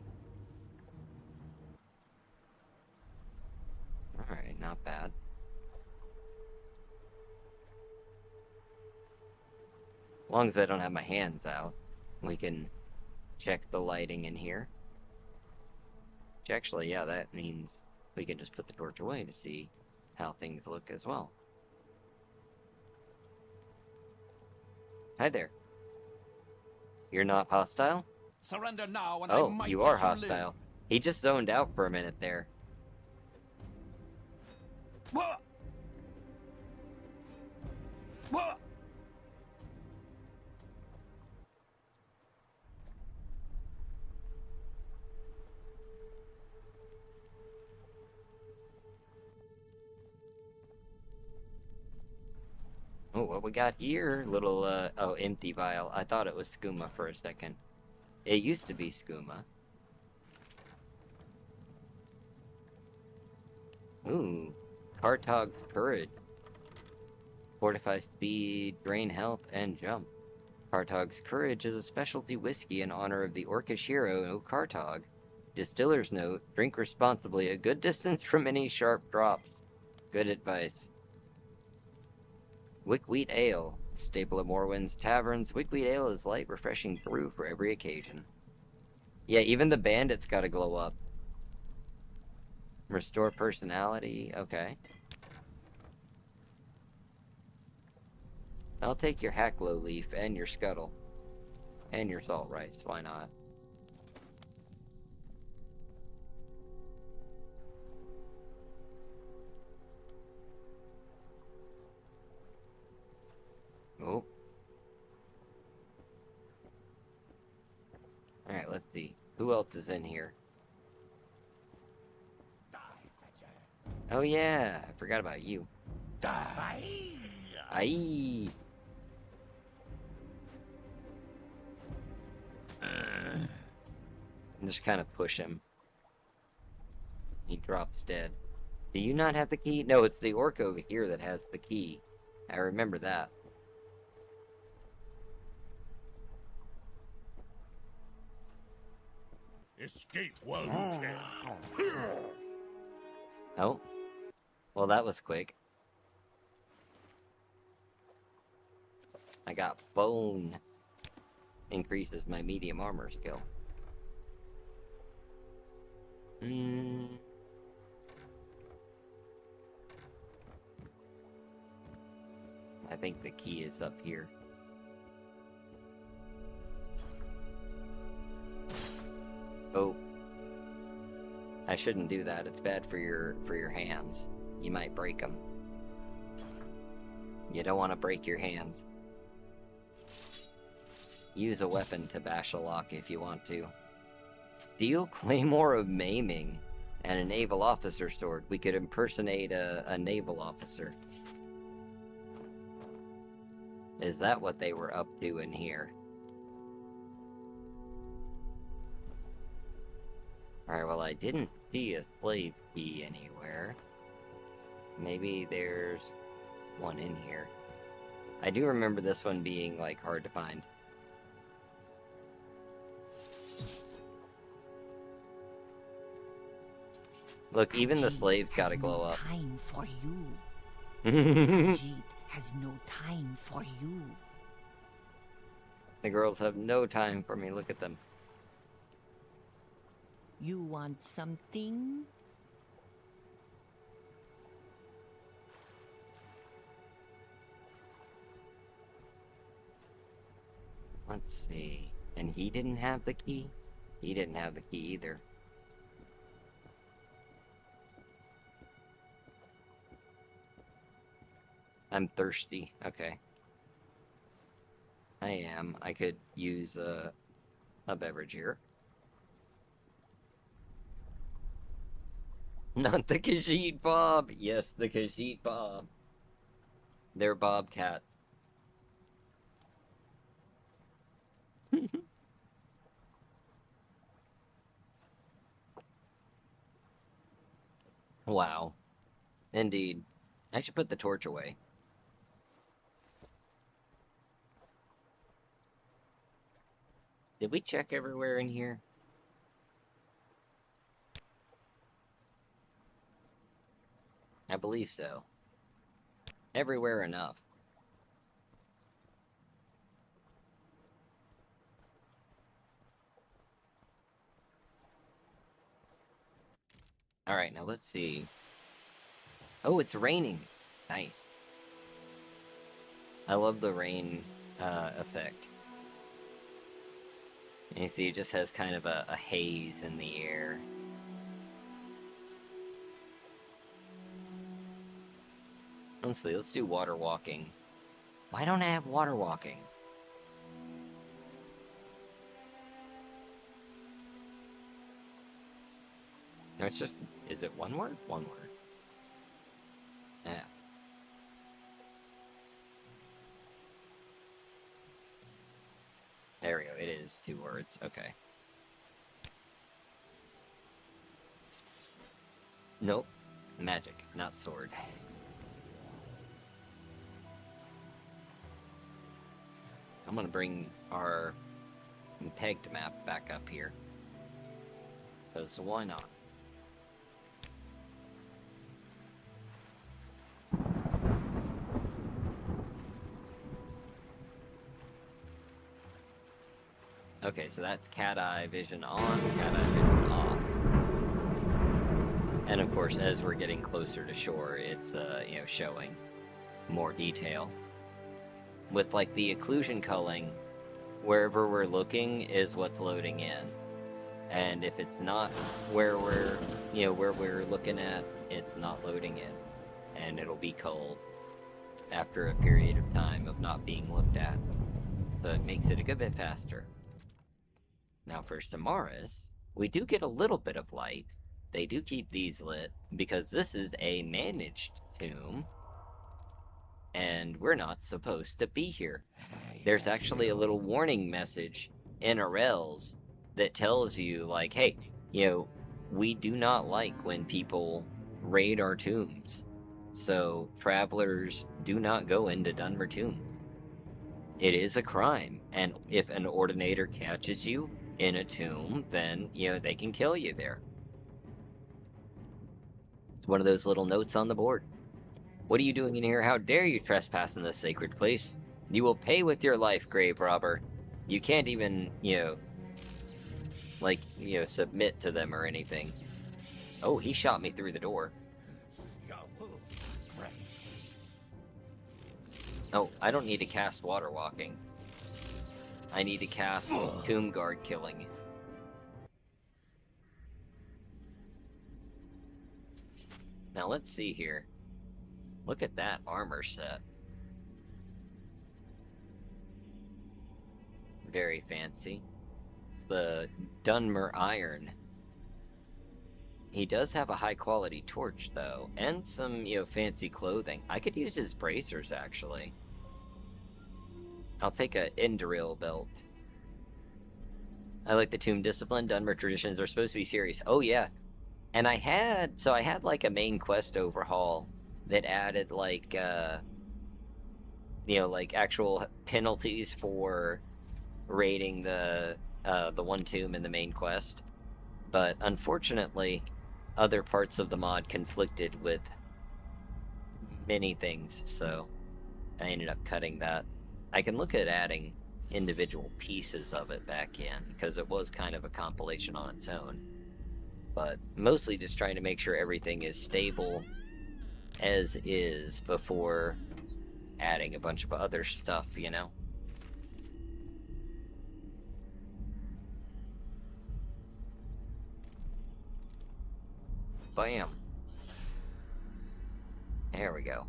Alright, not bad. As long as I don't have my hands out, we can check the lighting in here. Which actually, yeah, that means we can just put the torch away to see how things look as well. Hi there. You're not hostile? Surrender now, and I Oh, might you are let hostile. live. He just zoned out for a minute there. Wha- Wha- Oh, what we got here? Little, oh, empty vial. I thought it was skooma for a second. It used to be skooma. Ooh, Kartog's Courage. Fortify speed, drain health, and jump. Kartog's Courage is a specialty whiskey in honor of the Orcish hero Kartog. Distiller's note, drink responsibly, a good distance from any sharp drops. Good advice. Wickweed Ale, staple of Morrowind's taverns. Wickweed Ale is light, refreshing brew for every occasion. Yeah, even the bandits gotta glow up. Restore personality, okay. I'll take your Hacklow Leaf and your Scuttle. And your Salt Rice, why not? Oh. Alright, let's see. Who else is in here? Oh yeah, I forgot about you. Aye. And just kind of push him. He drops dead. Do you not have the key? No, it's the orc over here that has the key. I remember that. Escape while you can. Oh. Well, that was quick. I got bone. Increases my medium armor skill. I think the key is up here. Oh. I shouldn't do that. It's bad for your hands. You might break them. You don't want to break your hands. Use a weapon to bash a lock if you want to. Steel Claymore of Maiming and a naval officer sword. We could impersonate a naval officer. Is that what they were up to in here? Alright, well, I didn't see a slave key anywhere. Maybe there's one in here. I do remember this one being, like, hard to find. Look, even the slaves gotta glow up. Time for you. Majid has no time for you. The girls have no time for me. Look at them. You want something? Let's see. And he didn't have the key? He didn't have the key either. I'm thirsty. Okay. I am. I could use a beverage here. Not the Khajiit Bob! Yes, the Khajiit Bob. They're bobcats. Wow. Indeed. I should put the torch away. Did we check everywhere in here? I believe so. Everywhere enough. Alright, now let's see. Oh, it's raining. Nice. I love the rain effect. And you see, it just has kind of a haze in the air. Honestly, let's do water walking. Why don't I have water walking? No, it's just... Is it one word? One word. Yeah. There we go. It is 2 words. Okay. Nope. Magic, not sword. I'm gonna bring our pegged map back up here. Because why not? Okay, so that's cat eye vision on, cat eye vision off. And of course, as we're getting closer to shore, it's, you know, showing more detail. With, like, the occlusion culling, wherever we're looking is what's loading in. And if it's not where we're, you know, where we're looking at, it's not loading in. And it'll be culled after a period of time of not being looked at. So it makes it a good bit faster. Now for Samaras, we do get a little bit of light. They do keep these lit because this is a managed tomb. And we're not supposed to be here. There's actually a little warning message in Arel's that tells you, like, hey, you know, we do not like when people raid our tombs. So travelers do not go into Dunmer Tomb. It is a crime, and if an ordinator catches you in a tomb, then, you know, they can kill you there. It's one of those little notes on the board. What are you doing in here? How dare you trespass in this sacred place? You will pay with your life, grave robber. You can't even, submit to them or anything. Oh, he shot me through the door. Right. Oh, I don't need to cast water walking. I need to cast Tomb Guard killing. Now let's see here. Look at that armor set. Very fancy. It's the Dunmer Iron. He does have a high quality torch though, and some, fancy clothing. I could use his bracers actually. I'll take a Induril belt. I like the Tomb Discipline. Dunmer traditions are supposed to be serious. Oh yeah. And I had like a main quest overhaul that added like actual penalties for raiding the one tomb in the main quest. But unfortunately, other parts of the mod conflicted with many things, so I ended up cutting that. I can look at adding individual pieces of it back in, because it was kind of a compilation on its own. But mostly just trying to make sure everything is stable as is before adding a bunch of other stuff, you know? Bam. There we go.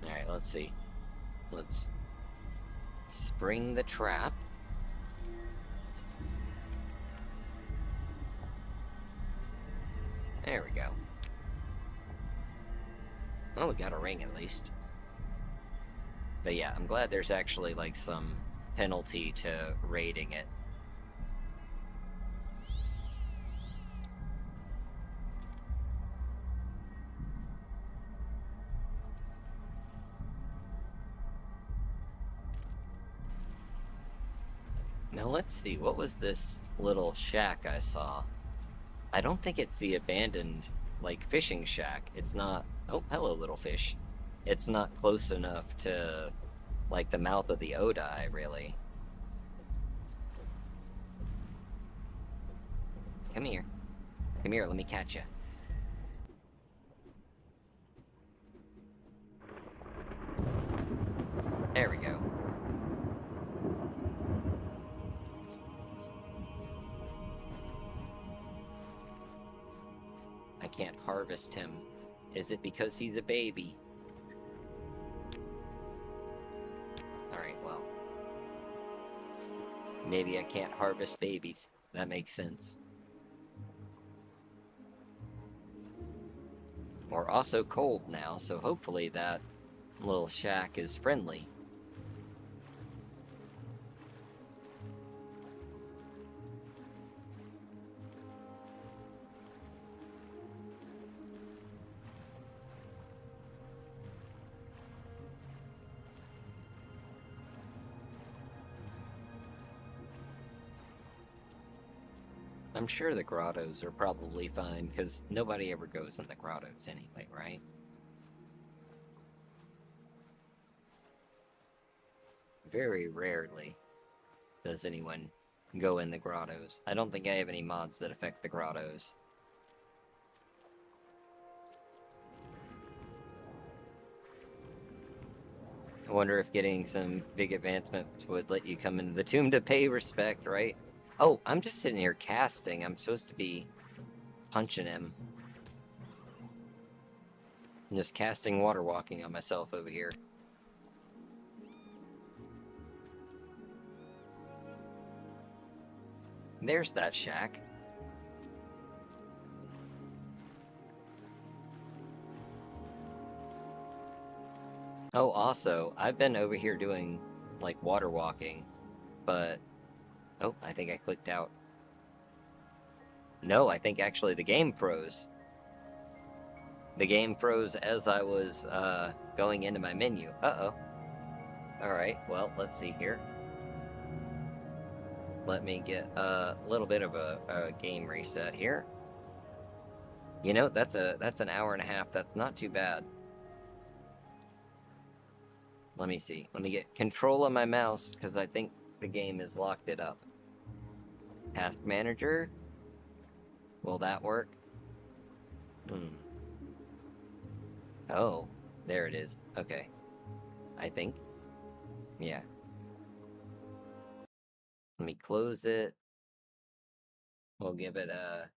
Alright, let's see. Let's spring the trap. There we go. Oh, we got a ring at least. But yeah, I'm glad there's actually like some penalty to raiding it. Now let's see, what was this little shack I saw? I don't think it's the abandoned, like, fishing shack. It's not... Oh, hello, little fish. It's not close enough to, like, the mouth of the Odai, really. Come here. Come here, let me catch you. There we go. I can't harvest him. Is it because he's a baby? Alright, well. Maybe I can't harvest babies. That makes sense. We're also cold now, so hopefully that little shack is friendly. I'm sure the grottos are probably fine, because nobody ever goes in the grottos anyway, right? Very rarely does anyone go in the grottos. I don't think I have any mods that affect the grottos. I wonder if getting some big advancements would let you come into the tomb to pay respect, right? Oh, I'm just sitting here casting. I'm supposed to be punching him. I'm just casting water walking on myself over here. There's that shack. Oh, also, I've been over here doing, like, water walking, but Oh, I think I clicked out. No, I think actually the game froze. The game froze as I was going into my menu. Uh-oh. Alright, well, let's see here. Let me get a little bit of a game reset here. You know, that's an hour and a half. That's not too bad. Let me see. Let me get control of my mouse, because I think the game has locked it up. Task Manager? Will that work? Oh, there it is. Okay. I think. Yeah. Let me close it. We'll give it a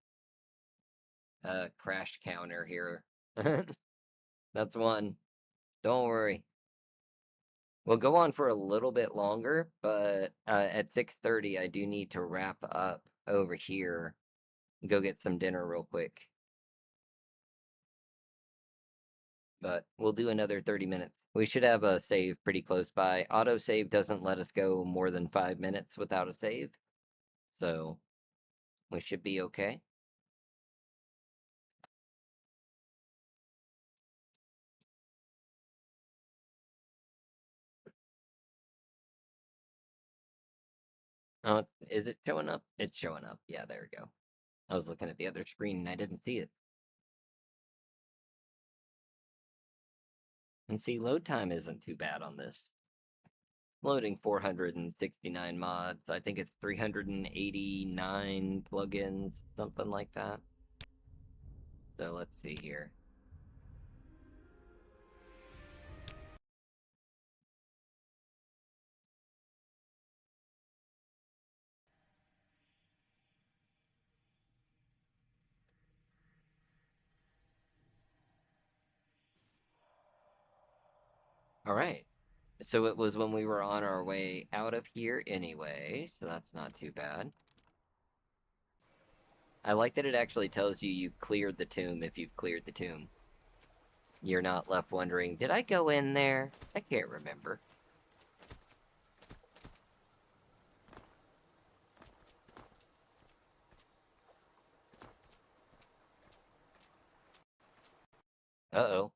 crash counter here. That's one. Don't worry. We'll go on for a little bit longer, but at 6:30 I do need to wrap up over here. Go get some dinner real quick. But we'll do another 30 minutes. We should have a save pretty close by. Autosave doesn't let us go more than 5 minutes without a save. So we should be okay. Is it showing up? It's showing up. Yeah, there we go. I was looking at the other screen and I didn't see it. And see, load time isn't too bad on this. Loading 469 mods. I think it's 389 plugins, something like that. So let's see here. Alright. So it was when we were on our way out of here anyway, so that's not too bad. I like that it actually tells you you've cleared the tomb if you've cleared the tomb. You're not left wondering, did I go in there? I can't remember. Uh-oh.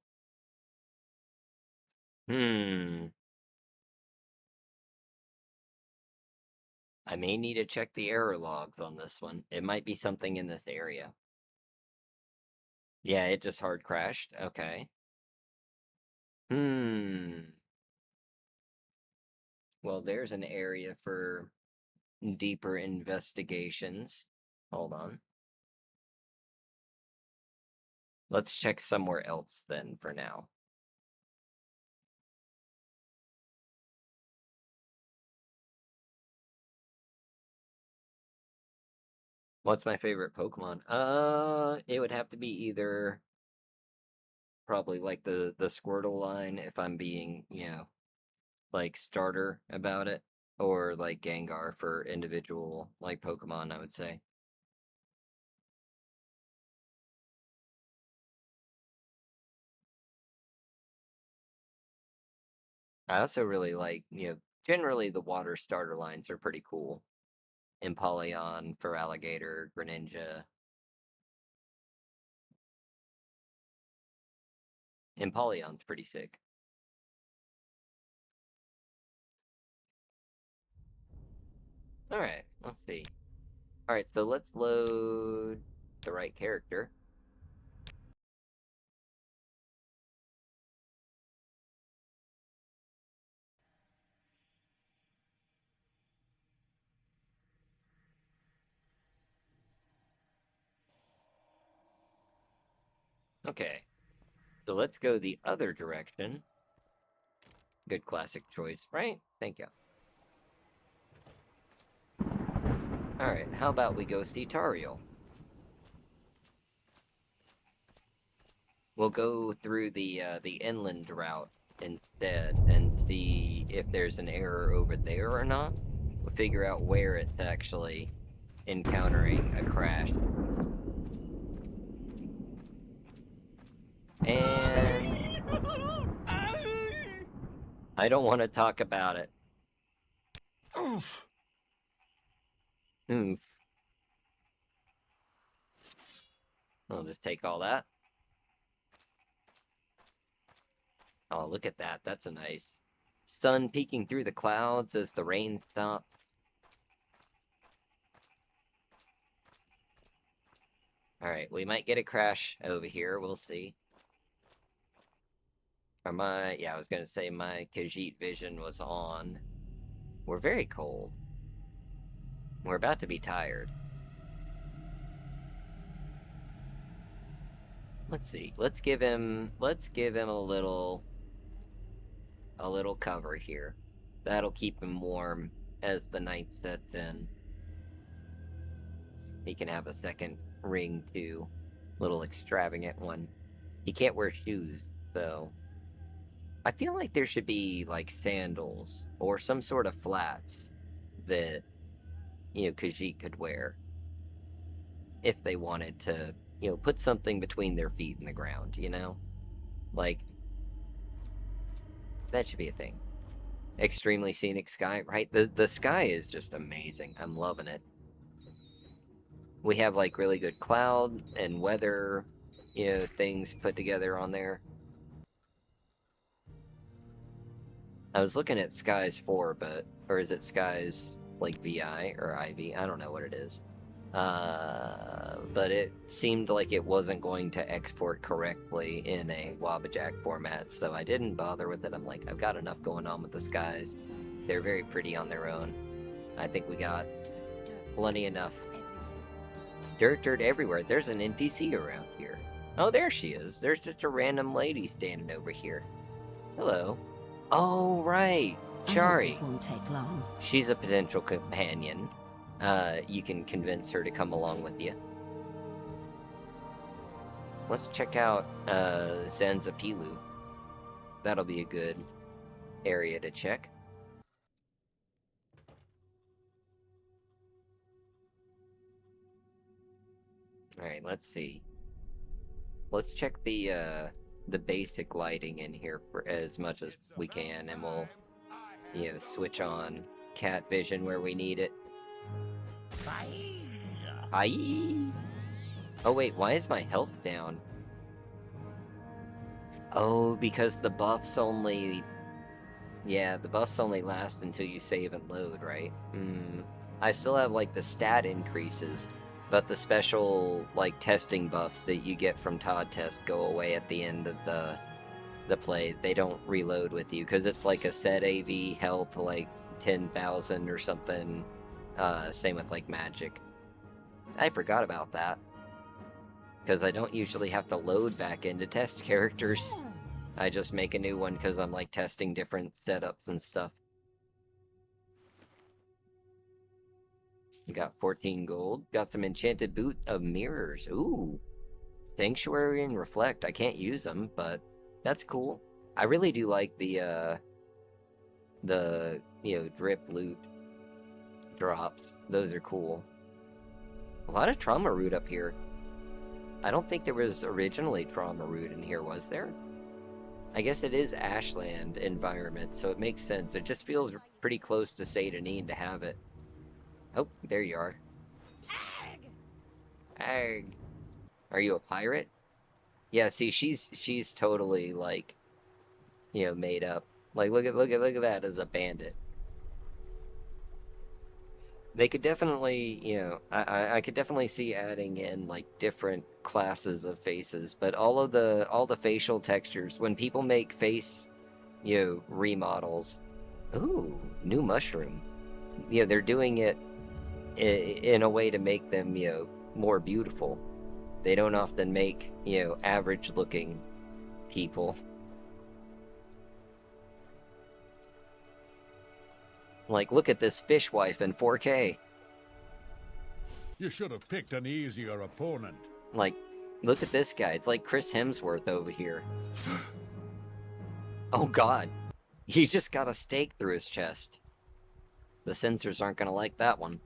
I may need to check the error logs on this one. It might be something in this area. Yeah, it just hard crashed. Okay. Well, there's an area for deeper investigations. Hold on. Let's check somewhere else then for now. What's my favorite Pokemon? It would have to be either probably like the Squirtle line if I'm being, you know, like starter about it, or like Gengar for individual like Pokemon, I would say. I also really like, you know, generally the water starter lines are pretty cool. Empoleon, Feraligatr, Greninja. Empoleon's pretty sick. Alright, let's see. Alright, so let's load the right character. Okay, so let's go the other direction. Good classic choice, right? Thank you. Alright, how about we go see Tariel? We'll go through the inland route instead and see if there's an error over there or not. We'll figure out where it's actually encountering a crash. And I don't want to talk about it. Oof. Oof. I'll just take all that. Oh, look at that. That's a nice sun peeking through the clouds as the rain stops. Alright, we might get a crash over here. We'll see. Or yeah, I was gonna say my Khajiit vision was on. We're very cold. We're about to be tired. Let's see. Let's give him a little cover here. That'll keep him warm as the night sets in. He can have a second ring too. Little extravagant one. He can't wear shoes, so I feel like there should be like sandals or some sort of flats that, you know, Khajiit could wear if they wanted to, you know, put something between their feet and the ground, you know? Like, that should be a thing. Extremely scenic sky, right? The sky is just amazing. I'm loving it. We have like really good cloud and weather, you know, things put together on there. I was looking at Skies 4, or is it Skies like VI or IV? I don't know what it is. But it seemed like it wasn't going to export correctly in a Wabbajack format, so I didn't bother with it. I'm like, I've got enough going on with the skies. They're very pretty on their own. I think we got plenty enough. Dirt everywhere. There's an NPC around here. Oh, there she is. There's just a random lady standing over here. Hello. Oh, right. Chari. This won't take long. She's a potential companion. You can convince her to come along with you. Let's check out Zanzapilu. That'll be a good area to check. Alright, let's see. Let's check the basic lighting in here for as much as we can, and we'll, you know, switch on cat vision where we need it. Aye. Oh wait, why is my health down? Oh, because the buffs only... Yeah, the buffs only last until you save and load, right? I still have, like, the stat increases, but the special, like, testing buffs that you get from Todd test go away at the end of the play. They don't reload with you, because it's like a set AV health, like, 10,000 or something. Same with, like, magic. I forgot about that. Because I don't usually have to load back into test characters. I just make a new one because I'm, like, testing different setups and stuff. Got 14 gold. Got some enchanted boot of mirrors. Ooh. Sanctuary and Reflect. I can't use them, but that's cool. I really do like the you know, drip loot drops. Those are cool. A lot of trauma root up here. I don't think there was originally trauma root in here, was there? I guess it is Ashland environment, so it makes sense. It just feels pretty close to Satanine to have it. Oh, there you are. Ag. Are you a pirate? Yeah, see, she's totally, like, you know, made up. Like, look at that as a bandit. They could definitely, you know, I could definitely see adding in, like, different classes of faces, but all the facial textures, when people make face, you know, remodels, ooh, new mushroom. You know, they're doing it in a way to make them, you know, more beautiful. They don't often make, you know, average looking people. Like, look at this fishwife in 4K. You should have picked an easier opponent. Like, look at this guy. It's like Chris Hemsworth over here. Oh god. He just got a stake through his chest. The censors aren't gonna like that one.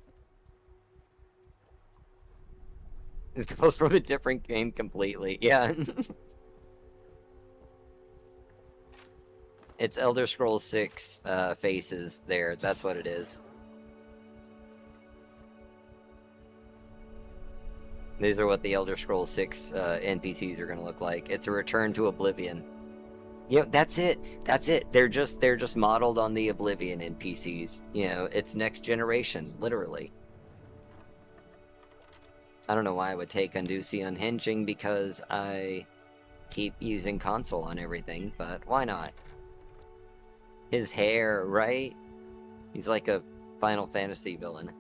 This goes from a different game completely. Yeah. It's Elder Scrolls 6 faces there. That's what it is. These are what the Elder Scrolls 6 NPCs are gonna look like. It's a return to Oblivion. You know, that's it. That's it. They're just modeled on the Oblivion NPCs. You know, it's next generation, literally. I don't know why I would take Undusi Unhinging because I keep using console on everything, but why not? His hair, right? He's like a Final Fantasy villain.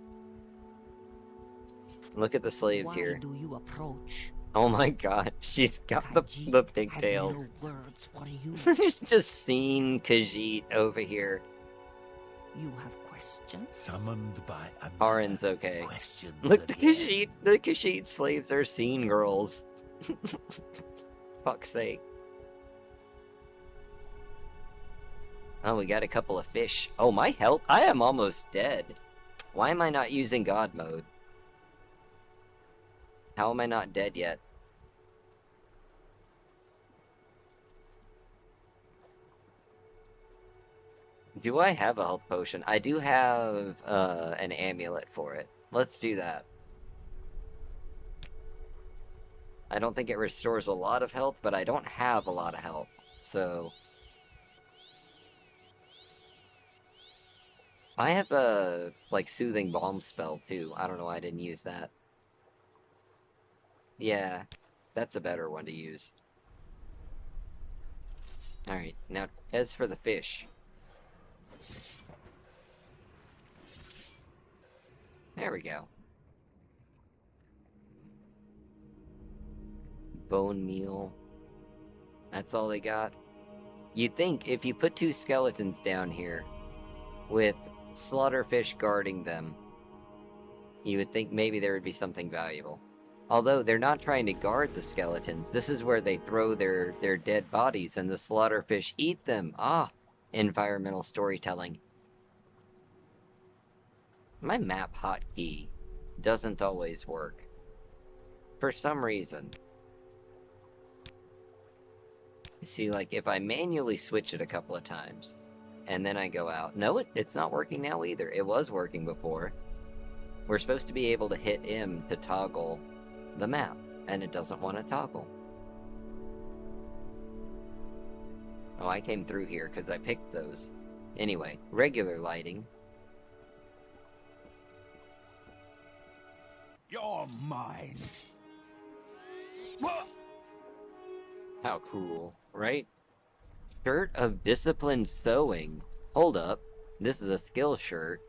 Look at the slaves here. Why do you approach? Oh my god, she's got the pigtails. Has no words for you. There's just seen Khajiit over here. You have questions? Summoned by another. Harin's okay. Questions Look, again. the Khajiit slaves are scene girls. Fuck's sake. Oh, we got a couple of fish. Oh, my health? I am almost dead. Why am I not using God mode? How am I not dead yet? Do I have a health potion? I do have an amulet for it. Let's do that. I don't think it restores a lot of health, but I don't have a lot of health, so... I have a, like, Soothing Balm spell, too. I don't know why I didn't use that. Yeah, that's a better one to use. Alright, now, as for the fish... There we go. Bone meal. That's all they got. You'd think if you put 2 skeletons down here, with slaughterfish guarding them, you would think maybe there would be something valuable. Although they're not trying to guard the skeletons, this is where they throw their dead bodies and the slaughterfish eat them. Ah, environmental storytelling. My map hotkey doesn't always work. For some reason. You see, like, if I manually switch it a couple of times, and then I go out... No, it's not working now either. It was working before. We're supposed to be able to hit M to toggle the map, and it doesn't want to toggle. Oh, I came through here because I picked those. Anyway, regular lighting. You're mine. How cool, right? Shirt of Disciplined Sewing. Hold up. This is a skill shirt.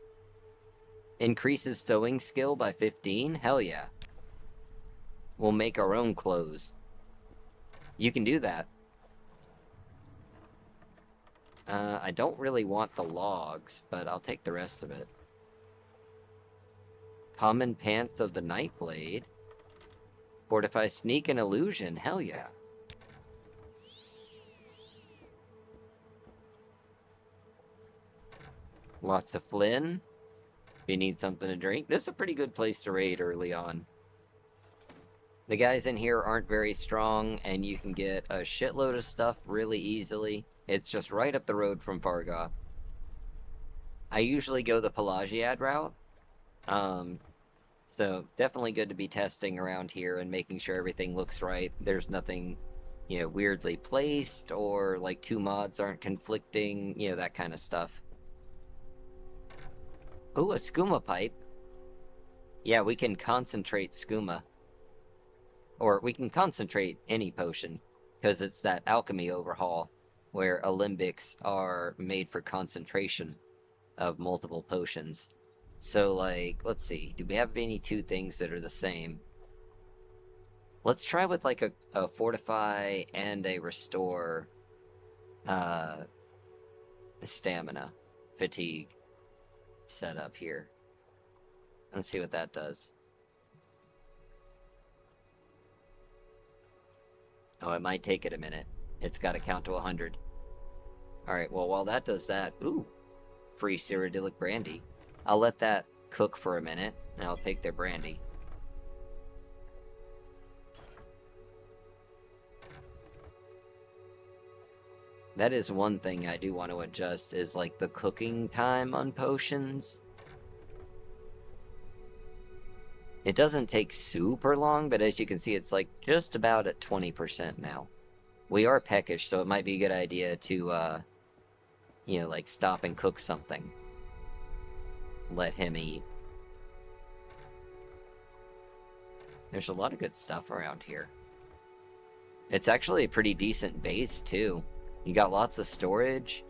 Increases sewing skill by 15? Hell yeah. We'll make our own clothes. You can do that. I don't really want the logs, but I'll take the rest of it. Common Pants of the Nightblade. Fortify Sneak and Illusion. Hell yeah. Lots of Flynn. If you need something to drink. This is a pretty good place to raid early on. The guys in here aren't very strong, and you can get a shitload of stuff really easily. It's just right up the road from Fargoth. I usually go the Pelagiad route. So definitely good to be testing around here and making sure everything looks right. There's nothing, you know, weirdly placed, or like 2 mods aren't conflicting, you know, that kind of stuff. Ooh, a skooma pipe. Yeah, we can concentrate skooma. Or we can concentrate any potion, because it's that alchemy overhaul, where alembics are made for concentration of multiple potions. So, like, let's see, do we have any 2 things that are the same? Let's try with, like, a fortify and a restore, stamina, fatigue setup here. Let's see what that does. Oh, it might take it a minute. It's got to count to 100. Alright, well, while that does that... Ooh! Free Cyrodiilic Brandy. I'll let that cook for a minute, and I'll take their brandy. That is one thing I do want to adjust, is, like, the cooking time on potions. It doesn't take super long, but as you can see, it's like just about at 20% now. We are peckish, so it might be a good idea to, you know, like stop and cook something. Let him eat. There's a lot of good stuff around here. It's actually a pretty decent base, too. You got lots of storage.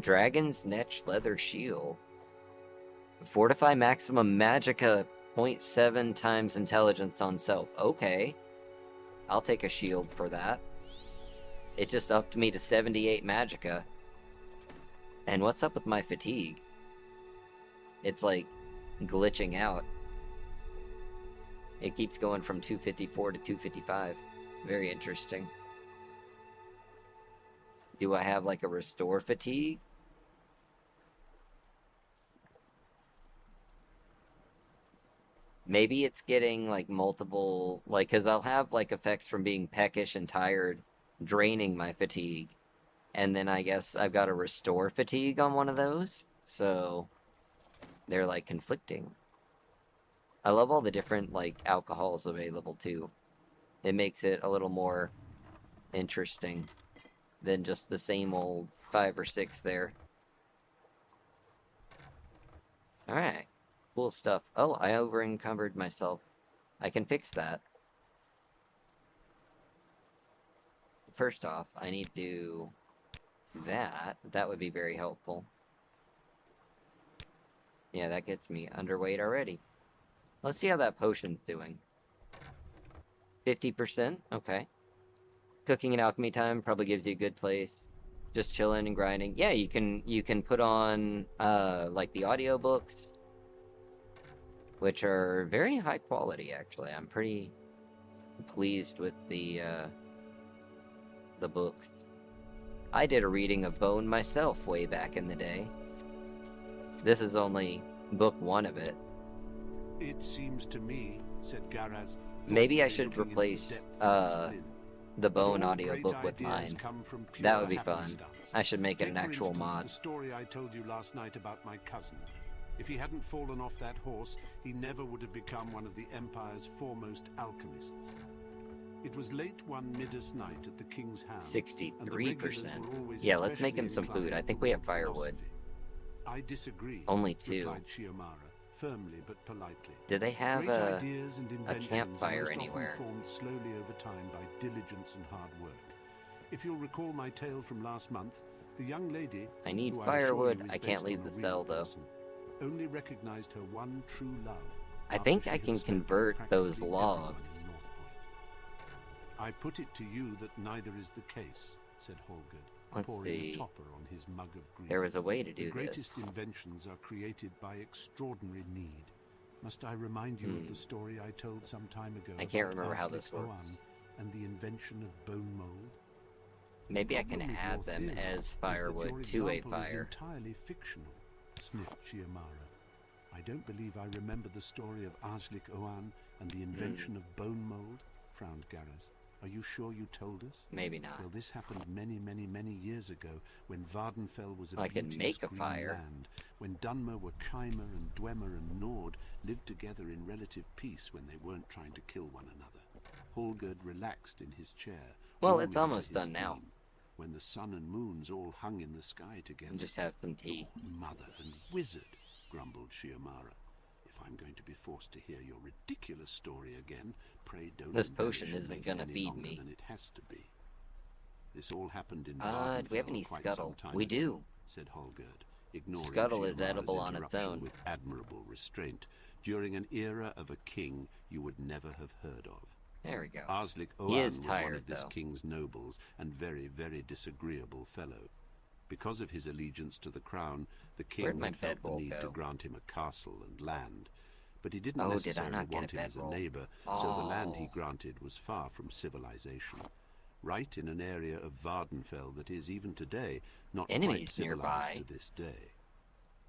Dragon's Netch Leather Shield. Fortify maximum magicka 0.7 times intelligence on self. Okay. I'll take a shield for that. It just upped me to 78 magicka. And what's up with my fatigue? It's like glitching out. It keeps going from 254 to 255. Very interesting. Do I have like a restore fatigue? Maybe it's getting like multiple, like, because I'll have like effects from being peckish and tired, draining my fatigue. And then I guess I've got a restore fatigue on one of those. So they're like conflicting. I love all the different like alcohols available too. It makes it a little more interesting than just the same old 5 or 6 there. Alright. Cool stuff. Oh, I over-encumbered myself. I can fix that. First off, I need to do that. That would be very helpful. Yeah, that gets me underweight already. Let's see how that potion's doing. 50%? Okay. Cooking and alchemy time probably gives you a good place. Just chilling and grinding. Yeah, you can put on like the audiobooks, which are very high quality actually. I'm pretty pleased with the books. I did a reading of Bone myself way back in the day. This is only book 1 of it. It seems to me, said Garaz. Maybe I should replace the Bone audiobook with mine. That would be fun. I should make it an actual mod. The story I told you last night about my cousin. If he hadn't fallen off that horse, he never would have become one of the Empire's foremost alchemists. It was late one Midas night at the King's Hound. 63%. Yeah, let's make him some food. I think we have firewood. I disagree. Only 2. Replied Shiomara, firmly but politely. Do they have a campfire campfire anywhere? Formed slowly over time by diligence and hard work. If you'll recall my tale from last month, the young lady, I need who firewood. assure you is I can't based leave on a the real cell though. person, only recognized her one true love. I after think she I had can slain convert those practically logs. everyone in Northpoint. I put it to you that neither is the case, said Hallgood, Let's pouring see. a topper on his mug of grief. There was a way to do The greatest this. inventions are created by extraordinary need. Must I remind you of the story I told some time ago? I can't about remember how Arslic this works. Oan and the invention of bone mold? Maybe I The can problem with add your them theory as is that firewood your to a example is fire. entirely fictional, sniffed Shiomara. I don't believe I remember the story of Arslic Oan and the invention of bone mold, frowned Garaz. Are you sure you told us? Maybe not. Well, this happened many years ago, when Vardenfell was a I can beauteous make a green fire. land, when Dunmer were Chimer and Dwemer and Nord lived together in relative peace when they weren't trying to kill one another. Hallgood relaxed in his chair. Well, warming it's to almost his done now. theme, when the sun and moons all hung in the sky together. And just have some tea. Oh, mother and wizard, grumbled Shiomara. If I'm going to be forced to hear your ridiculous story again, pray don't. This potion embellish isn't it gonna any feed longer me. than it has to be. This all happened in Do we have Vardenfell any quite scuttle? some time We ago, do. said Hallgood, ignoring Scuttle is Shiomara's edible on its interruption own. with admirable restraint, during an era of a king you would never have heard of. There we go. Arslic Oan He is was one tired, of this though. king's nobles and very disagreeable fellow. Because of his allegiance to the crown, the Where'd king my had felt the bedroll need to go? grant him a castle and land. But he didn't Oh, did I necessarily not get want a him as a bedroll? neighbor, so the land he Oh. granted was far from civilization. Right in an area of Vardenfell that is, even today, not quite Enemies civilized nearby. to this day.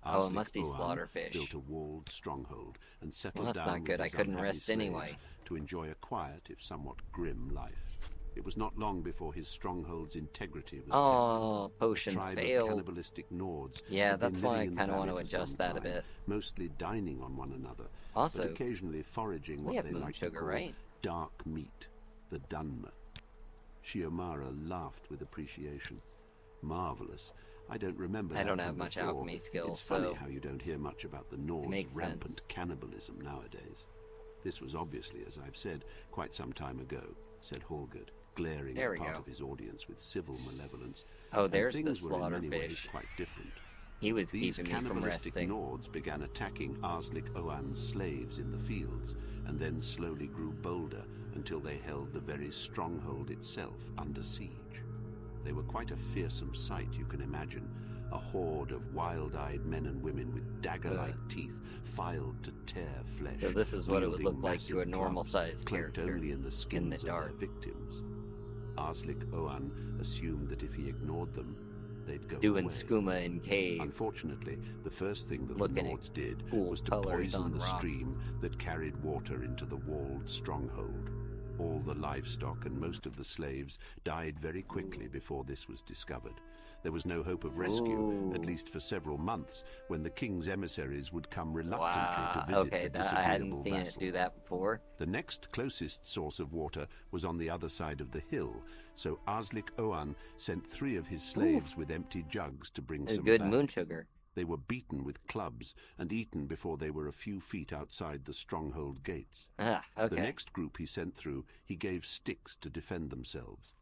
Oh, it Arslic must be Oan slaughterfish. built a walled stronghold and settled Well, that's down not good. with I his couldn't unhappy rest slaves anyway. to enjoy a quiet, if somewhat grim, life. It was not long before his stronghold's integrity was Oh, tested. potion A tribe failed. of cannibalistic Nords Yeah, had been that's why I living in the kind of want to valley for adjust some that a time, bit. mostly dining on one another, Also, but occasionally foraging we what have they moon like sugar, to call right? dark meat, the Dunmer. Shiomara laughed with appreciation. Marvelous. I don't remember I that don't from have much before. alchemy skills, It's funny so how you don't hear much about the Nords' makes rampant sense. cannibalism nowadays. This was obviously, as I've said, quite some time ago, said Hallgood, glaring There at we part go. of his audience with civil malevolence. Oh, And there's the things were in many ways slaughterfish. quite different. He was These keeping me from cannibalistic resting. Nords began attacking Arslik Oan's slaves in the fields, and then slowly grew bolder until they held the very stronghold itself under siege. They were quite a fearsome sight, you can imagine. A horde of wild-eyed men and women with dagger-like teeth, filed to tear flesh. So this is what it would wielding look like to a massive normal-sized clubs, cloaked character only in the skins in the of dark. their victims. Arslik Oan assumed that if he ignored them, they'd go Doing away. skooma in cave. Unfortunately, the first thing that Looking the at Nords did cool was to colors poison on the rocks. stream that carried water into the walled stronghold. All the livestock and most of the slaves died very quickly before this was discovered. There was no hope of rescue, at least for several months, when the king's emissaries would come reluctantly to visit Okay, the I hadn't disagreeable seen it vassal. do that before. The next closest source of water was on the other side of the hill, so Arslik Oan sent 3 of his slaves with empty jugs to bring It's some good back. moon sugar. They were beaten with clubs and eaten before they were a few feet outside the stronghold gates. Ah, okay. The next group he sent through, he gave sticks to defend themselves.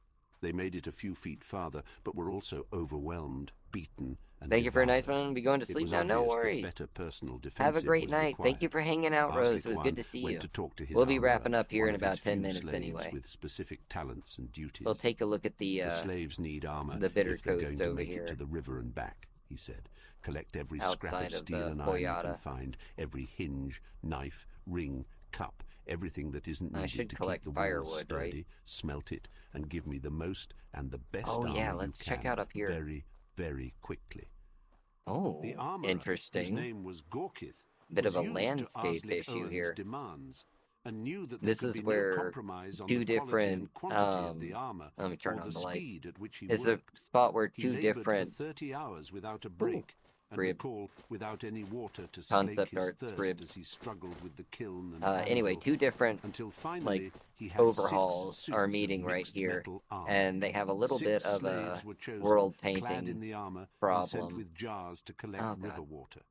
They made it a few feet farther, but were also overwhelmed, beaten, and Thank you for a nice devoured. one. Be going to It sleep was now. No obvious that worries. better personal Have a defensive great was night. Thank you required. for hanging out, Rose. Arslik It was Oan good to see went you. to talk to his We'll be armorer, wrapping up here one in of about his 10 few minutes slaves anyway. with specific talents and duties. We'll take a look at the slaves need armor the bitter if they're coast going to over make here. it to the river and back, he said. Collect every scrap Outside of of steel the and iron you can Boyata. find, every hinge, knife, ring, cup, everything that isn't I needed should to collect keep the walls firewood, sturdy. right? Smelt it and give me the most and the best Oh, armor yeah, you let's check can, out up here. very, very quickly. Oh, The armorer, whose interesting. name was Gorkith, Bit was of a used to landscape Arslik issue Owen's here. demands, and knew that there This could is be no where compromise on two the quality and different, quantity of the armor, let me turn or on the the lights. speed at which he It's a worked. spot where He two labored different for 30 hours without a break, and Scrib. recall without any water to slake Concept his art thirst scribs. as he struggled with the kiln and anyway, anvil, two different until finally like he had overhauls 6 are suits of meeting right mixed here, metal armor. and they have a little 6 bit of a slaves were chosen, world clad in painting the armor problem. and sent with jars to collect Oh, God. river water.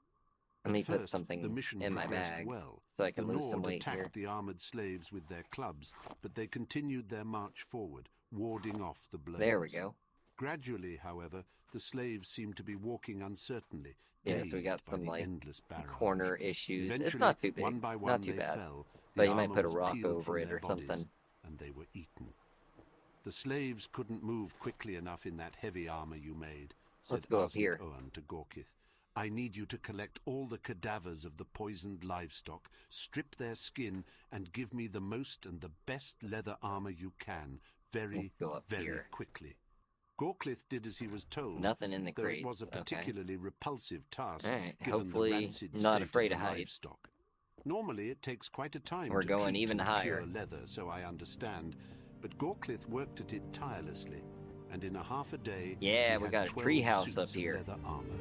Let me At put first, something the mission in my progressed bag well. so I can The lose some Nord weight attacked here. the armored slaves with their clubs, but they continued their march forward, warding off the blows. There we go. Gradually, however, the slaves seemed to be walking uncertainly, Yeah, so we got dazed by some the like endless barrage. corner issues. It's Eventually, not too big, one by one, not too they bad. fell, But the you might armor put a was rock peeled over from it their or bodies, something. and they were eaten. The slaves couldn't move quickly enough in that heavy armor you made, said Let's go up Arslik here. Oan to Gorkith. I need you to collect all the cadavers of the poisoned livestock, strip their skin, and give me the most and the best leather armor you can, very, Let's go up very here. quickly. Gorklith did as he was told, Nothing in the though crates. it was a Okay. particularly repulsive task, Alright, given hopefully the rancid not state afraid of of the heights. livestock. Normally, it takes quite a time We're to going treat even and higher. cure leather, so I understand. But Gorklith worked at it tirelessly, and in a half a day, Yeah, he we had got a 12 treehouse suits up of here. leather armor.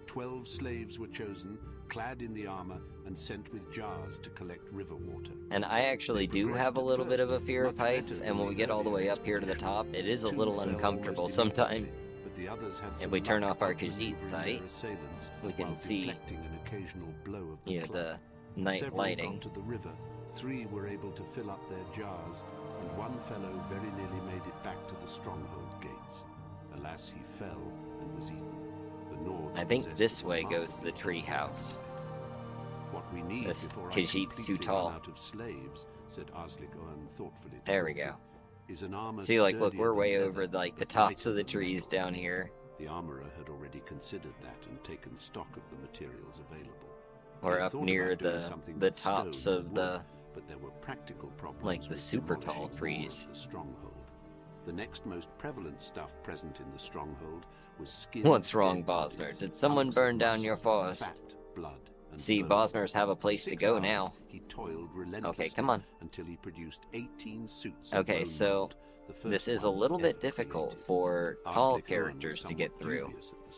12 slaves were chosen, clad in the armor, and sent with jars to collect river water. And I actually They do progressed have a at little bit of a first, fear of much better heights, than and when we the get all the way earlier up here to the top, it is a 2 little fell uncomfortable almost sometimes. immediately, but the others had If some we turn luck off our outmaneuvering Khajiit their sight, assailants we can while see, deflecting an occasional blow of the yeah, club. the night Several lighting. got to the river. 3 were able to fill up their jars, and one fellow very nearly made it back to the stronghold gates. Alas, he fell and was eaten. The Nords I think possessed this a way goes to the remarkable tree house. What we need This before I Khajiit's too completely tall. run out of slaves, said Arslik Oan thoughtfully to There we Gorkith, go. is an armor See, like, look, sturdier we're than way leather, over like the but tops lighter of the than trees metal. down here. The armorer had already considered that and taken stock of the materials available. We're He up thought near about doing something the with tops stone or of the wood, but there were practical problems like the with super tall demolishing more trees. of the stronghold. The next most prevalent stuff present in the stronghold was skin. What's wrong, dead Bosmer? bodies, Did someone hunks burn of down muscle, your forest? Fat, blood, and See, bone. Bosmers have a place For to 6 go hours, now. He toiled relentlessly Okay, come on. until he produced 18 suits of Okay, bone so mold, this is a little bit difficult for tall characters to get through.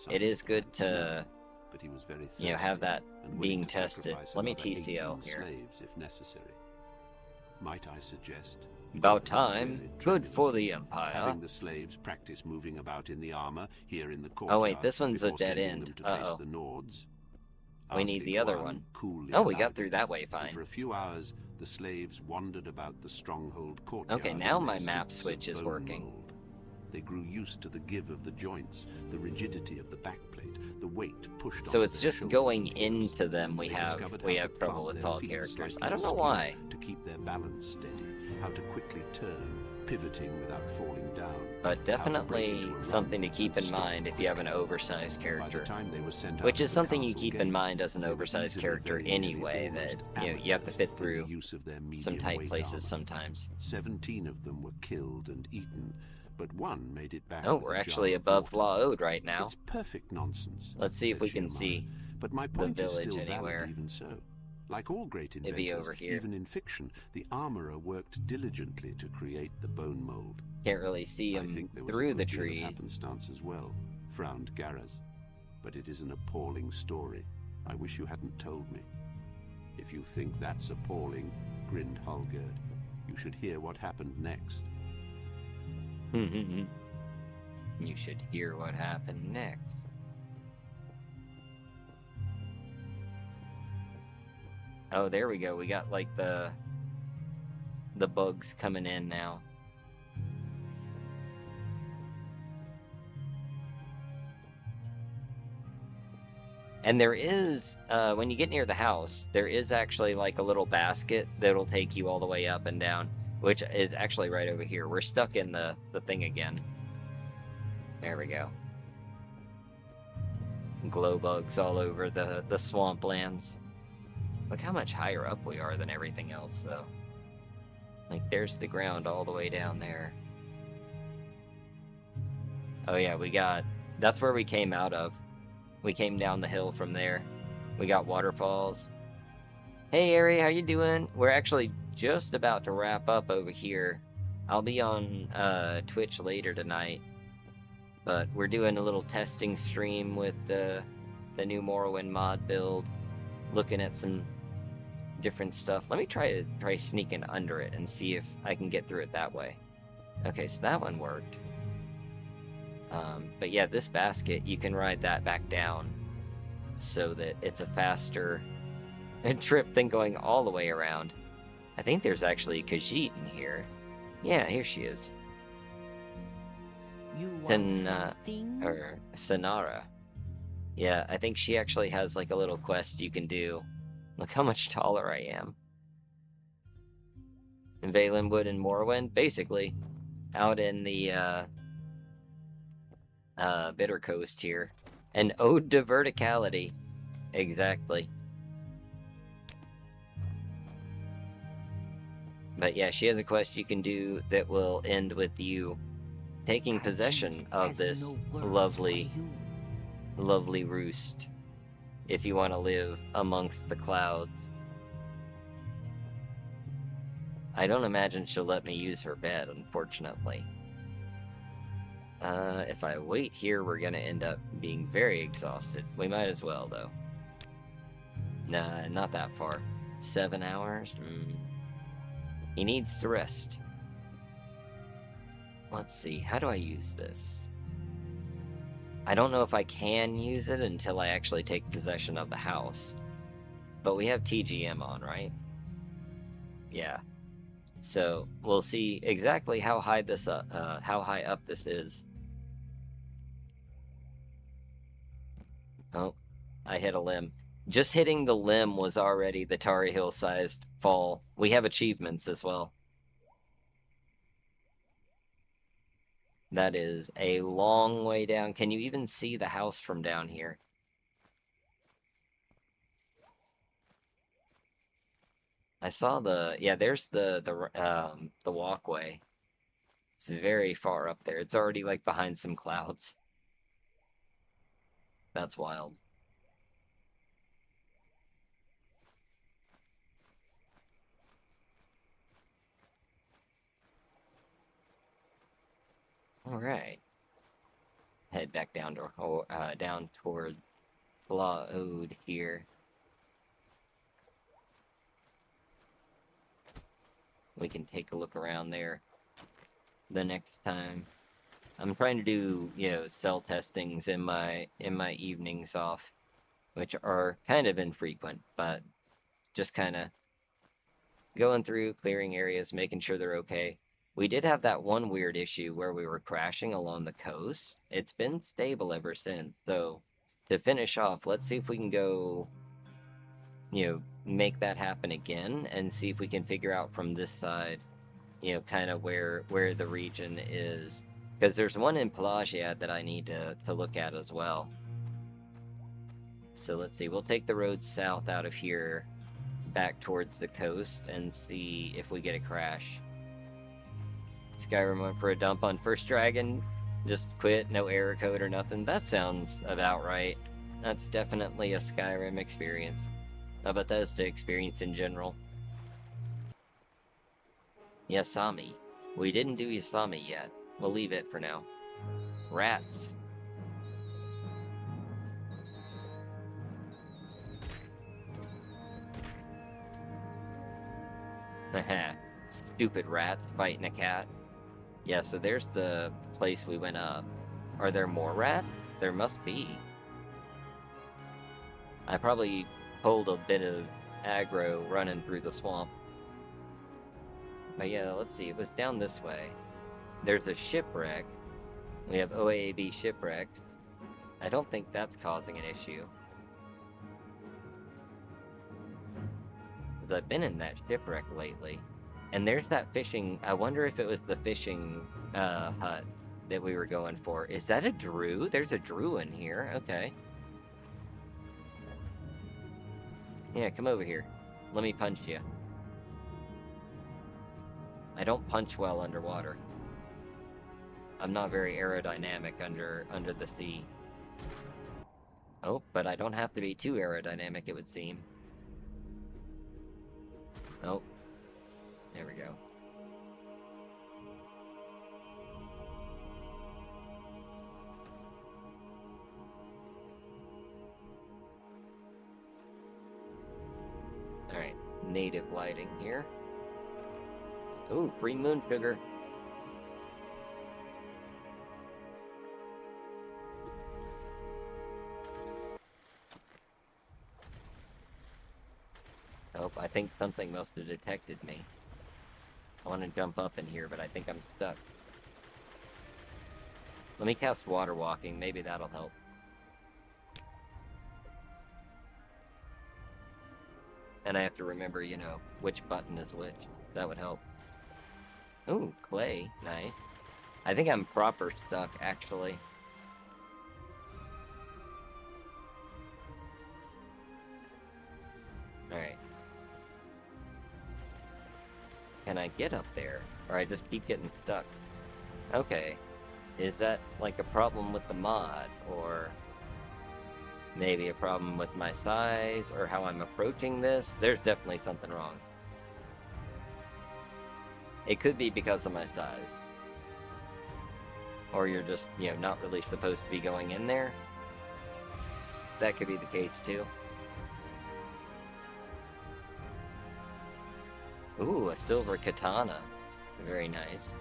It is good to, you know, have that being tested. Let me TCL here. If necessary. Might I suggest? About time. Good for the Empire. Having the slaves practice moving about in the armor here in the courtyard. Oh wait, this one's a before dead sending end. them to face the Nords. We need the other one. Coolly Oh, we got allowed through it, that way and fine. For a few hours, the slaves wandered about the stronghold courtyard. Okay, now in my their map suits switch of is bone working. mold. They grew used to the give of the joints, the rigidity of the backplate, the weight pushed. So onto it's their just shoulders going and hips. into them we They have discovered how to trouble plant with their tall feet characters. slightly I don't know askew why. To keep their balance steady, how to quickly turn, pivoting without falling down. But how to break definitely into a run something to keep and in stop mind if you have an quickly. oversized By character. the time they were sent Which out is to the something you castle keep in gates, mind as an they were oversized easily character very nearly anyway, almost that you have to amateurs fit with through the use of their some tight medium-weight places armor. sometimes. 17 of them were killed and eaten, but one made it back. Oh, with we're a jar actually of above water. Law Ode right now. It's perfect nonsense. Let's see if said we can Schumann. see But my the point is village still anywhere. valid even so. Like all great It'd inventors, be over here. even in fiction, the armorer worked diligently to create the bone mold. Can't really see I him think there was through a the good deal of trees. happenstance as well, frowned Garras. But it is an appalling story. I wish you hadn't told me. If you think that's appalling, grinned Hulgerd, you should hear what happened next. You should hear what happened next. Oh, there we go. We got like the bugs coming in now. And there is, when you get near the house, there is actually like a little basket that'll take you all the way up and down, which is actually right over here. We're stuck in the thing again. There we go. Glow bugs all over the swamplands. Look how much higher up we are than everything else, though. Like, there's the ground all the way down there. Oh yeah, that's where we came out of. We came down the hill from there. We got waterfalls. Hey, Ari, how you doing? We're actually just about to wrap up over here. I'll be on Twitch later tonight. But we're doing a little testing stream with the new Morrowind mod build. Looking at some different stuff. Let me try sneaking under it and see if I can get through it that way. Okay, so that one worked. But yeah, this basket, you can ride that back down so that it's a faster trip than going all the way around. I think there's actually Khajiit in here. Yeah, here she is. You want Then, something? or Sonara. Yeah, I think she actually has like a little quest you can do. Look how much taller I am. In Valenwood and Morrowind, basically. Out in the, Bitter Coast here. An ode to verticality. Exactly. But yeah, she has a quest you can do that will end with you taking possession of Has this no words lovely, for you. lovely roost. If you want to live amongst the clouds. I don't imagine she'll let me use her bed, unfortunately. If I wait here, we're gonna end up being very exhausted. We might as well, though. Nah, not that far. 7 hours? He needs to rest. Let's see, how do I use this? I don't know if I can use it until I actually take possession of the house. But we have TGM on, right? Yeah. So, we'll see exactly how high up this is. Oh, I hit a limb. Just hitting the limb was already the Tari Hill-sized fall. We have achievements as well. That is a long way down. Can you even see the house from down here? I saw there's the walkway. It's very far up there. It's already like behind some clouds. That's wild. Alright. Head back down to down toward Blaod here. We can take a look around there the next time. I'm trying to do, you know, cell testings in my evenings off, which are kind of infrequent, but just kind of going through, clearing areas, making sure they're okay. We did have that one weird issue where we were crashing along the coast. It's been stable ever since, so to finish off, let's see if we can go, you know, make that happen again and see if we can figure out from this side, you know, kind of where the region is. Because there's one in Pelagiad that I need to look at as well. So let's see, we'll take the road south out of here, back towards the coast, and see if we get a crash. Skyrim went for a dump on First Dragon, just quit, no error code or nothing. That sounds about right. That's definitely a Skyrim experience. A Bethesda experience in general. Yasami. We didn't do Yasami yet. We'll leave it for now. Rats. Haha. Stupid rats fighting a cat. Yeah, so there's the place we went up. Are there more rats? There must be. I probably pulled a bit of aggro running through the swamp. But yeah, let's see, it was down this way. There's a shipwreck. We have OAAB shipwrecks. I don't think that's causing an issue. I've been in that shipwreck lately. And there's that fishing... I wonder if it was the fishing hut that we were going for. Is that a Drew? There's a Drew in here. Okay. Yeah, come over here. Let me punch you. I don't punch well underwater. I'm not very aerodynamic under the sea. Oh, but I don't have to be too aerodynamic, it would seem. Oh. There we go. Alright, native lighting here. Ooh, free moon sugar. Oh, I think something must have detected me. I want to jump up in here, but I think I'm stuck. Let me cast water walking, maybe that'll help. And I have to remember, you know, which button is which. That would help. Ooh, clay. Nice. I think I'm proper stuck, actually. Alright. Can I get up there? Or I just keep getting stuck? Okay. Is that like a problem with the mod? Or maybe a problem with my size? Or how I'm approaching this? There's definitely something wrong. It could be because of my size. Or you're just, you know, not really supposed to be going in there. That could be the case too. Ooh, a silver katana. Very nice.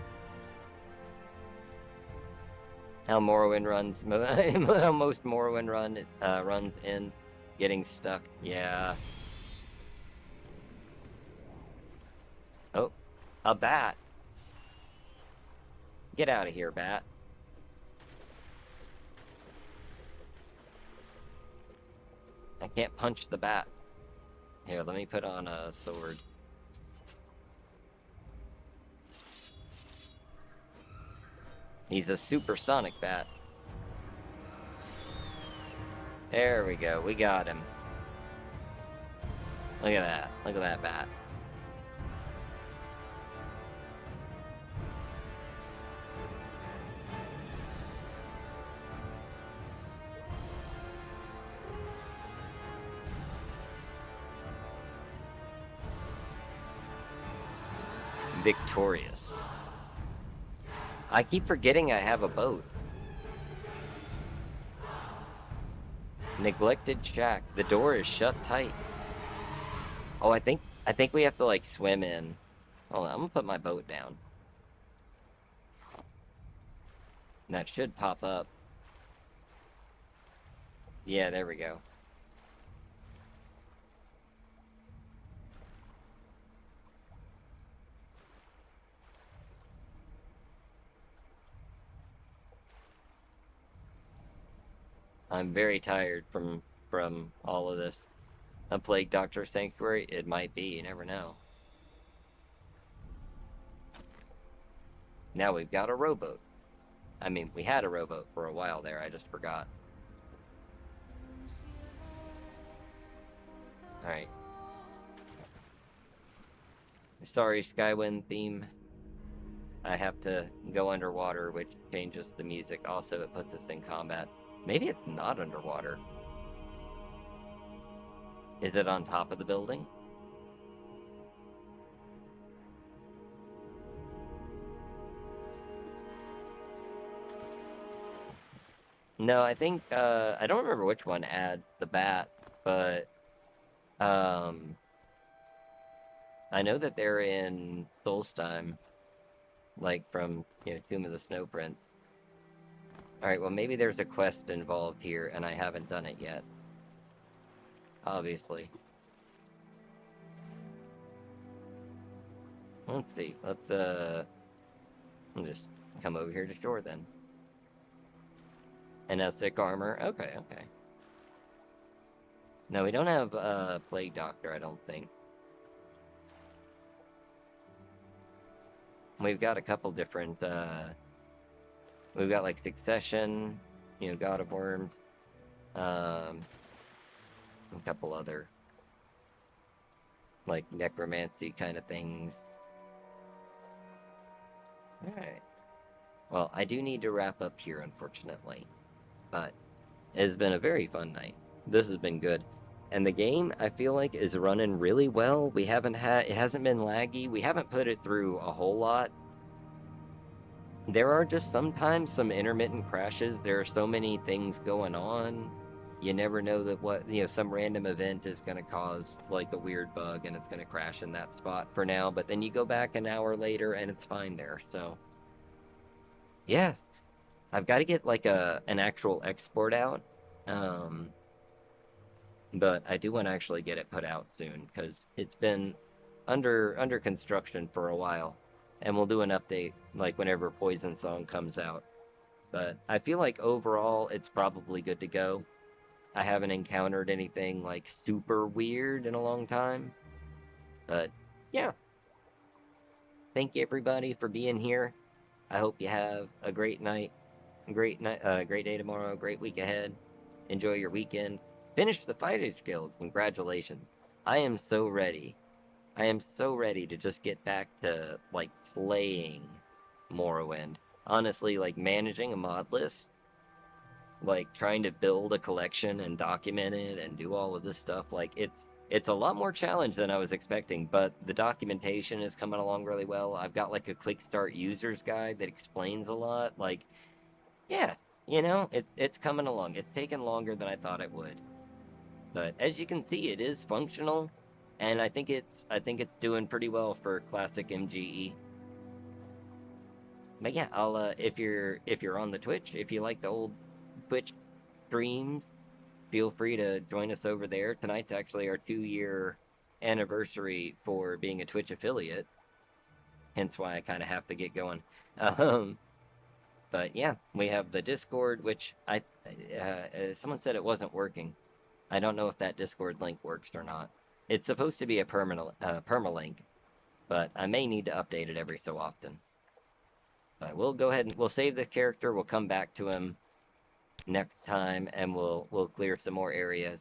How Morrowind runs, how most Morrowind runs in getting stuck. Yeah. Oh, a bat. Get out of here, bat. I can't punch the bat. Here, let me put on a sword. He's a supersonic bat. There we go. We got him. Look at that. Look at that bat. Victorious. I keep forgetting I have a boat. Neglected shack. The door is shut tight. Oh, I think we have to like swim in. Hold on, I'm gonna put my boat down. And that should pop up. Yeah, there we go. I'm very tired from all of this. A plague doctor sanctuary? It might be, you never know. Now we've got a rowboat. I mean, we had a rowboat for a while there, I just forgot. Alright. Sorry, Skywind theme. I have to go underwater, which changes the music. Also, it puts us in combat. Maybe it's not underwater. Is it on top of the building? No, I think, I don't remember which one adds the bat, but, I know that they're in Solstheim, like from, you know, Tomb of the Snow Prince. Alright, well maybe there's a quest involved here, and I haven't done it yet. Obviously. Let's see, let's, I'll just come over here to shore then. And a thick armor, okay, okay. No, we don't have a plague doctor, I don't think. We've got a couple different, we've got like Succession, you know, God of Worms, a couple other, like, necromancy kind of things. Alright. Well, I do need to wrap up here, unfortunately. But it's been a very fun night. This has been good. And the game, I feel like, is running really well. We haven't had, it hasn't been laggy. We haven't put it through a whole lot. There are just sometimes some intermittent crashes. There are so many things going on. You never know that what, you know, some random event is going to cause, like, a weird bug and it's going to crash in that spot for now. But then you go back an hour later and it's fine there. So, yeah. I've got to get, like, an actual export out. But I do want to actually get it put out soon, because it's been under construction for a while. And we'll do an update, like, whenever Poison Song comes out. But I feel like overall, it's probably good to go. I haven't encountered anything, like, super weird in a long time. But, yeah. Thank you, everybody, for being here. I hope you have a great night. Great day tomorrow, great week ahead. Enjoy your weekend. Finish the Fighters Guild. Congratulations. I am so ready. I am so ready to just get back to, like, playing Morrowind. Honestly, like, managing a mod list, like, trying to build a collection and document it and do all of this stuff, like, it's a lot more challenge than I was expecting, but the documentation is coming along really well. I've got, like, a quick start user's guide that explains a lot, like, yeah, you know, it's coming along. It's taken longer than I thought it would. But as you can see, it is functional, and I think it's doing pretty well for classic MGE. But yeah, I'll if you're on the Twitch, if you like the old Twitch streams, feel free to join us over there. Tonight's actually our 2-year anniversary for being a Twitch affiliate. Hence why I kind of have to get going. But yeah, we have the Discord, which someone said it wasn't working. I don't know if that Discord link works or not. It's supposed to be a permalink, but I may need to update it every so often. But we'll go ahead and we'll save the character. We'll come back to him next time, and we'll clear some more areas.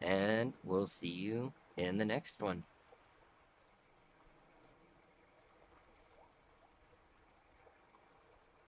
And we'll see you in the next one.